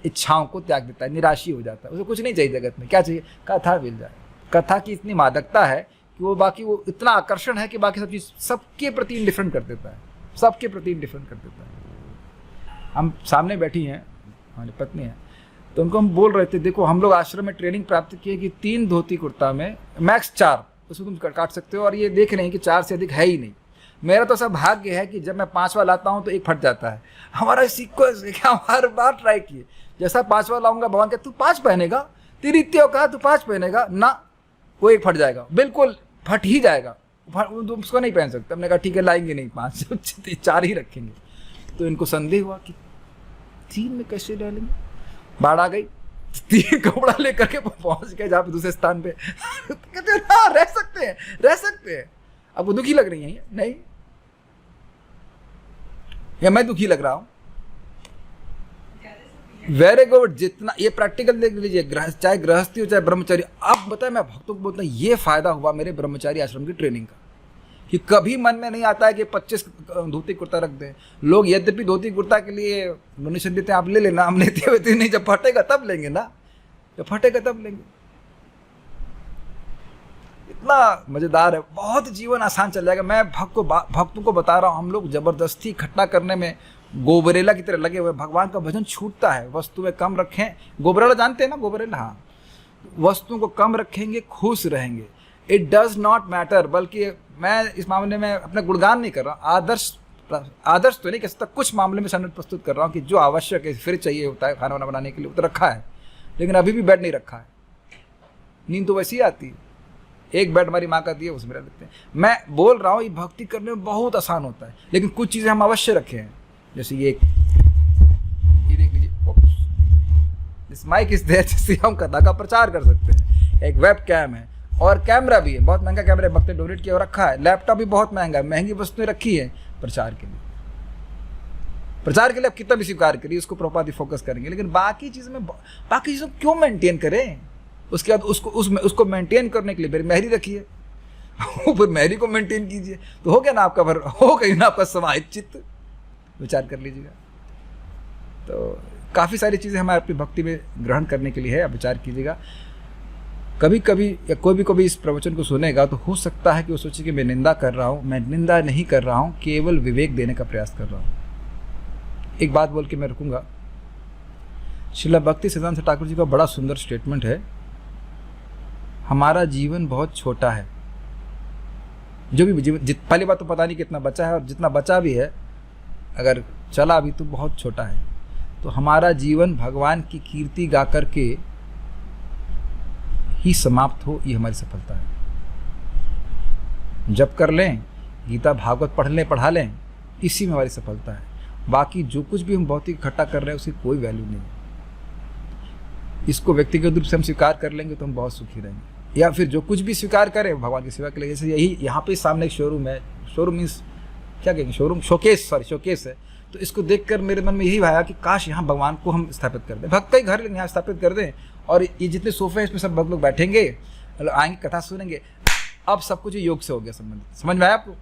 Speaker 1: इच्छाओं को त्याग देता है, निराशी हो जाता है, उसे कुछ नहीं चाहिए जगत में। क्या चाहिए? कथा मिल जाए। कथा की इतनी मादकता है कि वो इतना आकर्षण है कि बाकी सब चीज सबके प्रति इंडिफरेंट कर देता है, सबके प्रति इंडिफरेंट कर देता है। हम सामने बैठी हैं, हमारी पत्नी है, तो उनको हम बोल रहे थे, देखो हम लोग आश्रम में ट्रेनिंग प्राप्त किए कि 3 धोती कुर्ता में मैक्स 4, उसको तुम काट सकते हो, और ये देख रहे हैं कि 4 से अधिक है ही नहीं। मेरा तो सब भाग्य है कि जब मैं 5वां लाता हूँ तो एक फट जाता है। हमारा सीक्वेंस है कि हम हर बार ट्राई किए, जैसा 5वां लाऊंगा भगवान क्या तू 5 पहनेगा, तेरी इतनी कहा तू 5 पहनेगा ना, वो एक फट जाएगा, बिल्कुल फट ही जाएगा, उसको नहीं पहन सकते। हमने कहा ठीक है लाएंगे नहीं 5, 4 ही रखेंगे। तो इनको संदेह हुआ कि 3 में कैसे डालेंगे, बाढ़ आ गई, 3 कपड़ा लेकर के पहुंच गए जहाँ पे दूसरे स्थान पे। कहते हाँ रह सकते हैं, रह सकते हैं। आपको दुखी लग रही है? नहीं, या मैं दुखी लग रहा हूं? Very good. जितना ये प्रैक्टिकल देख लीजिए, चाहे गृहस्थी हो चाहे ब्रह्मचारी। अब बताए मैं भक्तों को बोलता हूँ, ये फायदा हुआ मेरे ब्रह्मचारी आश्रम की ट्रेनिंग का कि कभी मन में नहीं आता है कि 25 धोती कुर्ता रख दें। लोग यद्यपि धोती कुर्ता के लिए डोनेशन देते हैं, आप ले लेना, हम लेते हुए नहीं, जब फटेगा तब लेंगे ना, जब फटेगा तब लेंगे। इतना मजेदार है, बहुत जीवन आसान चल जाएगा। मैं भक्तों को बता रहा हूँ, हम लोग जबरदस्ती इकट्ठा करने में गोबरेला की तरह लगे हुए। भगवान का भजन छूटता है, वस्तुएं कम रखें। गोबरेला जानते हैं ना, गोबरेला, हाँ, वस्तुओं को कम रखेंगे, खुश रहेंगे। इट डज नॉट मैटर, बल्कि मैं इस मामले में अपना गुणगान नहीं कर रहा, आदर्श तो नहीं कह सकता, कुछ मामले में स्टैंडर्ड प्रस्तुत कर रहा हूँ कि जो आवश्यक है, फिर चाहिए होता है खाना वाना बनाने के लिए, वो तो रखा है, लेकिन अभी भी बेड नहीं रखा है। नींद तो वैसी आती है, एक बेड हमारी माँ का दिया उसमें रह लेते हैं। मैं बोल रहा हूँ ये भक्ति करने में बहुत आसान होता है, लेकिन कुछ चीज़ें हम अवश्य रखे हैं, जैसे ये देख लीजिए, इस माइक इस देर जिससे हम कथा का प्रचार कर सकते हैं। एक वेब कैम है और कैमरा भी है, बहुत महंगा कैमरा है, भक्त ने डोनेट किया और रखा है। लैपटॉप भी बहुत महंगा है, महंगी वस्तुएं रखी है प्रचार के लिए। प्रचार के लिए आप कितना भी स्वीकार करिए, उसको प्रॉपर फोकस करेंगे, लेकिन बाकी चीज़ों क्यों मेंटेन करें? उसके बाद उसको मेंटेन करने के लिए फिर मेहरी रखिए, फिर मेहरी को मेंटेन कीजिए, तो हो गया ना आपका, भर हो गई ना आपका समाहित चित्त। विचार कर लीजिएगा। तो काफ़ी सारी चीज़ें हमारे अपनी भक्ति में ग्रहण करने के लिए है, आप विचार कीजिएगा। कभी कभी या कोई भी इस प्रवचन को सुनेगा तो हो सकता है कि वो सोचे कि मैं निंदा कर रहा हूँ। मैं निंदा नहीं कर रहा हूँ, केवल विवेक देने का प्रयास कर रहा हूँ। एक बात बोल के मैं रुकूंगा। श्रील भक्ति सिद्धांत ठाकुर जी का बड़ा सुंदर स्टेटमेंट है, हमारा जीवन बहुत छोटा है। जो भी जीवन, पहली बात तो पता नहीं कितना बचा है, और जितना बचा भी है अगर चला भी तो बहुत छोटा है। तो हमारा जीवन भगवान की कीर्ति गा कर के ही समाप्त हो, ये हमारी सफलता है। जप कर लें, गीता भागवत पढ़ लें, पढ़ा लें, इसी में हमारी सफलता है। बाकी जो कुछ भी हम भौतिक इकट्ठा कर रहे हैं उसकी कोई वैल्यू नहीं है। इसको व्यक्तिगत रूप से हम स्वीकार कर लेंगे तो हम बहुत सुखी रहेंगे, या फिर जो कुछ भी स्वीकार करें भगवान की सेवा के लिए। जैसे यही यहाँ पे सामने एक शोरूम है, शोरूम मीन्स क्या कहेंगे, शोरूम, शोकेस है। तो इसको देखकर मेरे मन में यही आया कि काश यहाँ भगवान को हम स्थापित कर दें, भक्त का ही घर यहाँ स्थापित कर दें, और ये जितने सोफे हैं इसमें सब भक्त लोग बैठेंगे, आएंगे, कथा सुनेंगे। अब सब कुछ योग से हो गया संबंधित। समझ में आया आपको?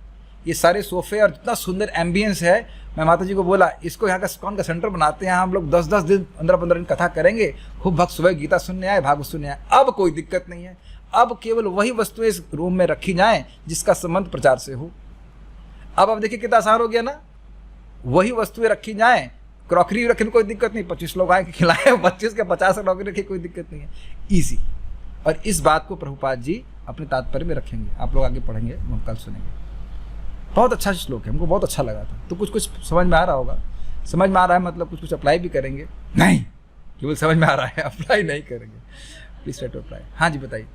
Speaker 1: ये सारे सोफे और जितना सुंदर एम्बियंस है, मैं माता जी को बोला इसको यहाँ का स्कॉन का सेंटर बनाते हैं, हम लोग 10-10 दिन 15-15 दिन कथा करेंगे, खूब भक्त सुबह गीता सुनने आए, भागवत सुनने आए। अब कोई दिक्कत नहीं है, अब केवल वही वस्तुएं इस रूम में रखी जाएं जिसका संबंध प्रचार से हो। अब देखिए कितना आसान हो गया ना, वही वस्तुएं रखी जाएं, क्रॉकरी रखने में कोई दिक्कत नहीं, 25 लोग आए कि खिलाए, 25 के 50 क्रॉकरी रखे, कोई दिक्कत नहीं है, ईजी। और इस बात को प्रभुपाद जी अपने तात्पर्य में रखेंगे, आप लोग आगे पढ़ेंगे, हम कल सुनेंगे। बहुत अच्छा श्लोक है, हमको बहुत अच्छा लगा था। तो कुछ कुछ समझ में आ रहा होगा, समझ में आ रहा है मतलब कुछ कुछ अप्लाई भी करेंगे, नहीं केवल समझ में आ रहा है, अप्लाई नहीं करेंगे, प्लीज ट्राई टू अप्लाई। हाँ जी बताइए।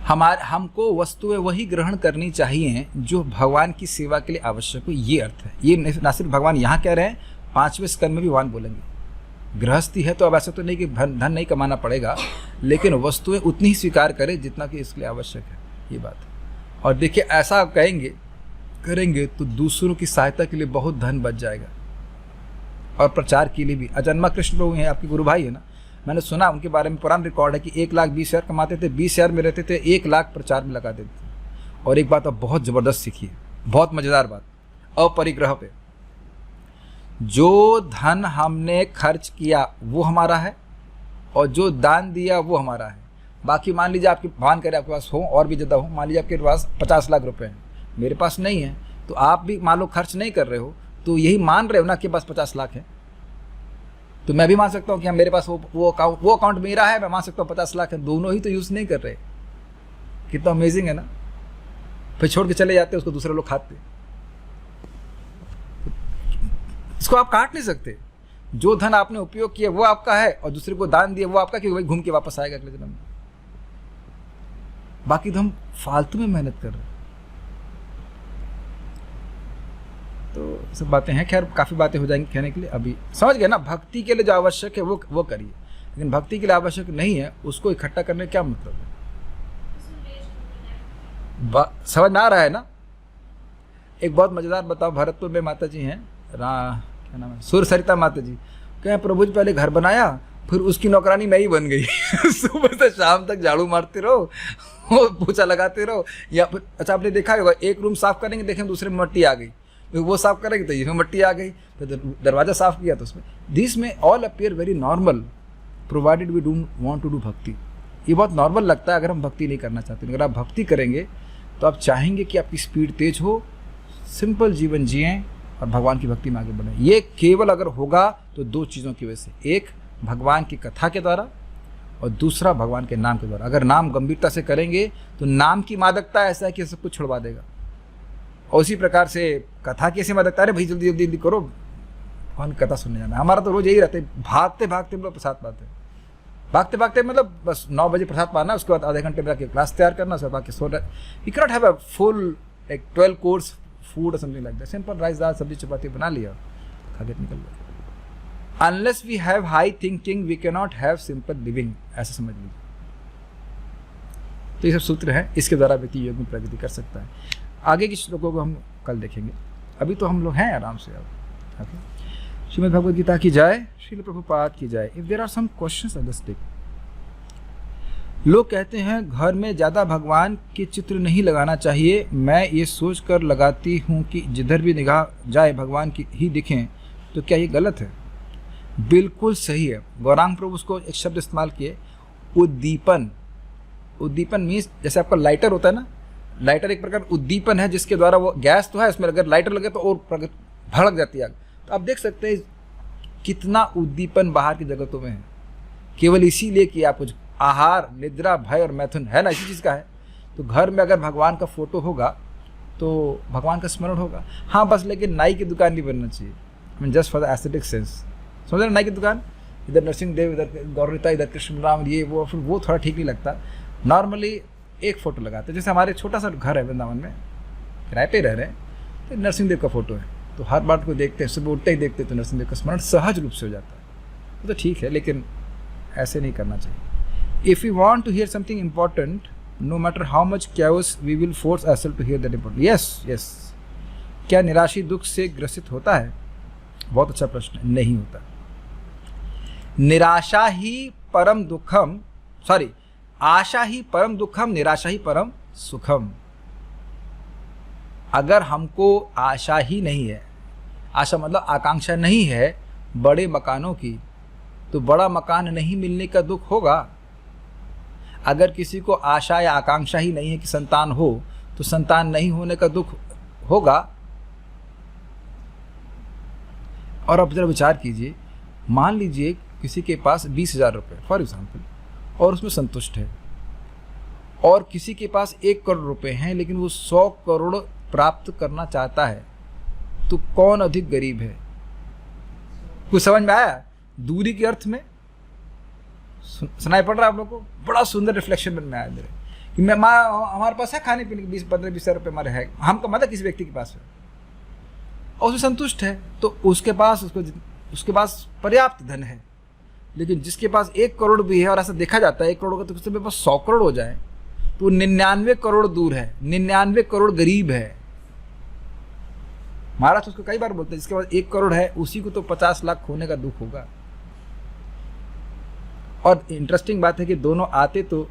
Speaker 1: हमको वस्तुएं वही ग्रहण करनी चाहिए जो भगवान की सेवा के लिए आवश्यक हो, ये अर्थ है। ये ना सिर्फ भगवान यहाँ कह रहे हैं, 5वें स्कंद में भी भगवान बोलेंगे। गृहस्थी है तो अब ऐसा तो नहीं कि धन नहीं कमाना पड़ेगा, लेकिन वस्तुएं उतनी ही स्वीकार करें जितना कि इसके लिए आवश्यक है, ये बात है। और देखिए ऐसा आप करेंगे तो दूसरों की सहायता के लिए बहुत धन बच जाएगा, और प्रचार के लिए भी। अजन्मा कृष्ण प्रभु हैं, आपके गुरु भाई है ना, मैंने सुना उनके बारे में पुराना रिकॉर्ड है कि 1,20,000 कमाते थे, 20,000 में रहते थे, 1 लाख प्रचार में लगा देते थे। और एक बात अब बहुत ज़बरदस्त सीखी है, बहुत मज़ेदार बात, अपरिग्रह पे। जो धन हमने खर्च किया वो हमारा है, और जो दान दिया वो हमारा है। बाकी मान लीजिए आपके भगवान करे आपके पास हो और भी ज़्यादा हो, मान लीजिए आपके पास 50 लाख रुपए हैं, मेरे पास नहीं है, तो आप भी मान लो खर्च नहीं कर रहे हो, तो यही मान रहे हो ना कि पास 50 लाख है, तो मैं भी मान सकता हूँ कि मेरे पास वो अकाउंट मेरा है, मैं मान सकता हूँ 50 लाख है, दोनों ही तो यूज़ नहीं कर रहे। कितना अमेजिंग है ना। फिर छोड़ के चले जाते, उसको दूसरे लोग खाते। इसको आप काट नहीं सकते। जो धन आपने उपयोग किया वो आपका है, और दूसरे को दान दिया वो आपका, क्योंकि वही घूम के वापस आएगा अगले जन्म में। बाकी तो हम फालतू में मेहनत कर रहे हैं। तो सब बातें हैं, खैर काफ़ी बातें हो जाएंगी कहने के लिए, अभी समझ गए ना। भक्ति के लिए जो आवश्यक है वो करिए, लेकिन भक्ति के लिए आवश्यक नहीं है उसको इकट्ठा करने का क्या मतलब है। समझ में आ रहा है ना। एक बहुत मज़ेदार बताओ, भरतपुर में माता जी हैं, क्या नाम है, सुर सरिता माता जी, कहें प्रभु जी पहले घर बनाया, फिर उसकी नौकरानी मैं ही बन गई। सुबह से शाम तक झाड़ू मारते रहो, पोछा लगाते रहो, या फिर अच्छा आपने देखा होगा, एक रूम साफ करेंगे, देखें दूसरे में मट्टी आ गई, वो साफ करेंगे तो इसमें मट्टी आ गई, तो दरवाजा साफ किया तो उसमें। दिस में all appear very normal provided we don't want to do bhakti. ये बहुत नॉर्मल लगता है अगर हम भक्ति नहीं करना चाहते। अगर आप भक्ति करेंगे तो आप चाहेंगे कि आपकी स्पीड तेज हो, सिंपल जीवन जिएं और भगवान की भक्ति में आगे बढ़ें। ये केवल अगर होगा तो 2 चीज़ों की वजह से, एक भगवान की कथा के द्वारा, और दूसरा भगवान के नाम के द्वारा। अगर नाम गंभीरता से करेंगे तो नाम की मादकता ऐसा है कि सब कुछ छुड़वा देगा। और उसी प्रकार से कथा की ऐसी मादकता, अरे भाई जल्दी जल्दी जल्दी करो, कौन कथा सुनने जाना है। हमारा तो रोज यही रहता है, भागते भागते हम लोग प्रसाद पाते हैं, भागते भागते मतलब बस 9 बजे प्रसाद पाना, उसके बाद आधे घंटे में जाके क्लास तैयार करना, उसके बाद सो रहा। You can not have a full like 12 course food और something like that. Simple rice दाल सब्जी चपाती बना लिया, खा के निकल गया। Unless we have high thinking we can not have simple living, ऐसा समझ लीजिए। तो ये सब सूत्र है, इसके द्वारा व्यक्ति योग में प्रगति कर सकता है। आगे के श्लोकों को हम कल देखेंगे, अभी तो हम लोग हैं आराम से। अब श्रीमद् भगवद गीता की जय, श्रील प्रभुपाद की जय। If there are some questions on this topic, लोग कहते हैं घर में ज़्यादा भगवान के चित्र नहीं लगाना चाहिए। मैं ये सोच कर लगाती हूँ कि जिधर भी निगाह जाए भगवान की ही दिखें, तो क्या ये गलत है? बिल्कुल सही है। गौरांग प्रभु उसको एक शब्द इस्तेमाल किए, उद्दीपन। उद्दीपन मीन्स जैसे आपका लाइटर होता है ना, लाइटर एक प्रकार उद्दीपन है, जिसके द्वारा वो गैस तो है उसमें, अगर लाइटर लगे तो और भड़क जाती है आग। तो आप देख सकते हैं कितना उद्दीपन बाहर की जगतों में है, केवल इसीलिए कि आप कुछ आहार, निद्रा, भय और मैथुन है ना, इसी चीज़ का है। तो घर में अगर भगवान का फोटो होगा तो भगवान का स्मरण होगा। हाँ बस लेकिन नाई की दुकान नहीं बनना चाहिए, I mean just for the aesthetic sense. समझ रहे, नाई की दुकान, इधर नरसिंह देव, इधर गौरता, इधर कृष्ण राम, ये वो, फिर वो थोड़ा ठीक नहीं लगता। नॉर्मली एक फ़ोटो लगाते हैं, जैसे हमारे छोटा सा घर है वृंदावन में, किराए पे रह रहे हैं, तो नरसिंह देव का फोटो है, तो हर बात को देखते हैं, सुबह उठते ही देखते हैं, तो नरसिंह देव का स्मरण सहज रूप से हो जाता है। तो ठीक है, लेकिन ऐसे नहीं करना चाहिए। If you want to hear something important, no matter how much chaos, we will force ourselves to hear that important. Yes. क्या निराशी दुख से ग्रसित होता है? बहुत अच्छा प्रश्न है। नहीं होता। निराशा ही परम दुखम, सॉरी, आशा ही परम दुखम, निराशा ही परम सुखम। अगर हमको आशा ही नहीं है, आशा मतलब आकांक्षा नहीं है बड़े मकानों की, तो बड़ा मकान नहीं मिलने का दुख होगा। अगर किसी को आशा या आकांक्षा ही नहीं है कि संतान हो, तो संतान नहीं होने का दुख होगा। और अब जरा विचार कीजिए, मान लीजिए किसी के पास 20,000 रुपये फॉर एग्जाम्पल, और उसमें संतुष्ट है, और किसी के पास 1 करोड़ रुपए हैं लेकिन वो 100 करोड़ प्राप्त करना चाहता है, तो कौन अधिक गरीब है? कुछ समझ में आया? दूरी के अर्थ में सुनाई पड़ रहा है आप लोग को? बड़ा सुंदर रिफ्लेक्शन मन में आया मेरे कि मैं हमारे पास है खाने पीने के 20-15-20 रुपये हमारे है, हमको मतलब किसी व्यक्ति के पास है और उसमें संतुष्ट है, तो उसके पास पर्याप्त धन है। लेकिन जिसके पास 1 करोड़ भी है, और ऐसा देखा जाता है 1 करोड़ का, तो उसके पास 100 करोड़ हो जाए तो 99 करोड़ दूर है, 99 करोड़ गरीब है। महाराज उसको कई बार बोलते हैं जिसके पास 1 करोड़ है उसी को तो 50 लाख खोने का दुख होगा। और इंटरेस्टिंग बात है कि दोनों आते तो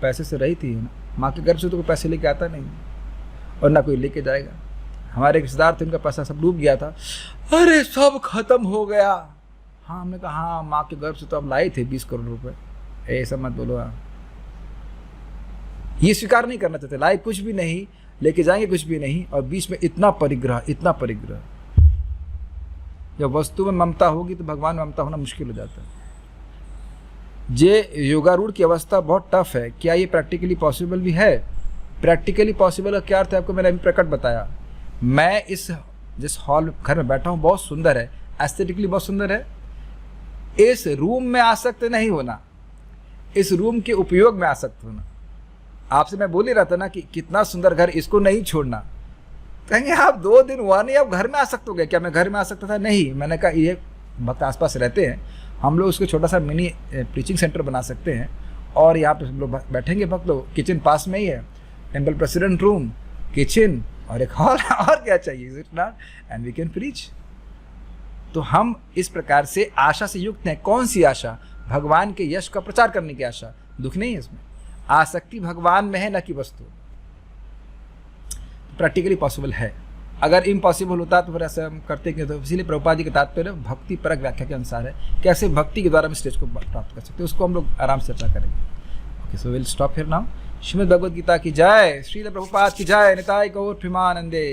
Speaker 1: पैसे से रही थी ना, माँ के गर्भ से तो कोई पैसे लेके आता नहीं और ना कोई लेके जाएगा। हमारे रिश्तेदार थे, उनका पैसा सब डूब गया था, अरे सब खत्म हो गया। हाँ, हमने कहा हाँ, माँ के गर्भ से तो अब लाए थे 20 करोड़ रुपए, ऐसा मत बोलो। हाँ, ये स्वीकार नहीं करना चाहते, लाए कुछ भी नहीं, लेके जाएंगे कुछ भी नहीं, और बीच में इतना परिग्रह। जब वस्तु में ममता होगी तो भगवान में ममता होना मुश्किल हो जाता है। ये योगारूढ़ की अवस्था बहुत टफ है। क्या ये प्रैक्टिकली पॉसिबल भी है? प्रैक्टिकली पॉसिबल का क्या अर्थ है आपको मैंने अभी प्रकट बताया। मैं जिस हॉल घर में बैठा हूँ बहुत सुंदर है, एस्थेटिकली बहुत सुंदर है। इस रूम में आसक्त नहीं होना, इस रूम के उपयोग में आसक्त होना। आपसे मैं बोल ही रहा था ना कि कितना सुंदर घर, इसको नहीं छोड़ना। कहेंगे आप 2 दिन हुआ नहीं, आप घर में आसक्त हो गए। क्या मैं घर में आ सकता था? नहीं। मैंने कहा ये भक्त आसपास रहते हैं, हम लोग उसको छोटा सा मिनी टीचिंग सेंटर बना सकते हैं, और यहाँ पे हम लोग बैठेंगे भक्त लोग। किचन पास में ही है, टेम्पल प्रेसिडेंट रूम, किचन और एक हॉल, और क्या चाहिए? And we can preach. तो हम इस प्रकार से आशा से युक्त हैं। कौन सी आशा? भगवान के यश का प्रचार करने की आशा। दुख नहीं है इसमें, आसक्ति भगवान में है, न कि वस्तु। प्रैक्टिकली पॉसिबल है। अगर इम्पॉसिबल होता तो फिर ऐसा हम करते क्यों? तो इसीलिए प्रभुपाद जी के तात्पर्य भक्ति परक व्याख्या के अनुसार है, कैसे भक्ति के द्वारा हम स्टेज को प्राप्त कर सकते हैं, उसको हम लोग आराम से चर्चा करेंगे। Okay, so will stop here now. Srimad Bhagavad Gita की जय, श्रील प्रभुपाद की जय, निताय गौर प्रेमानंदे।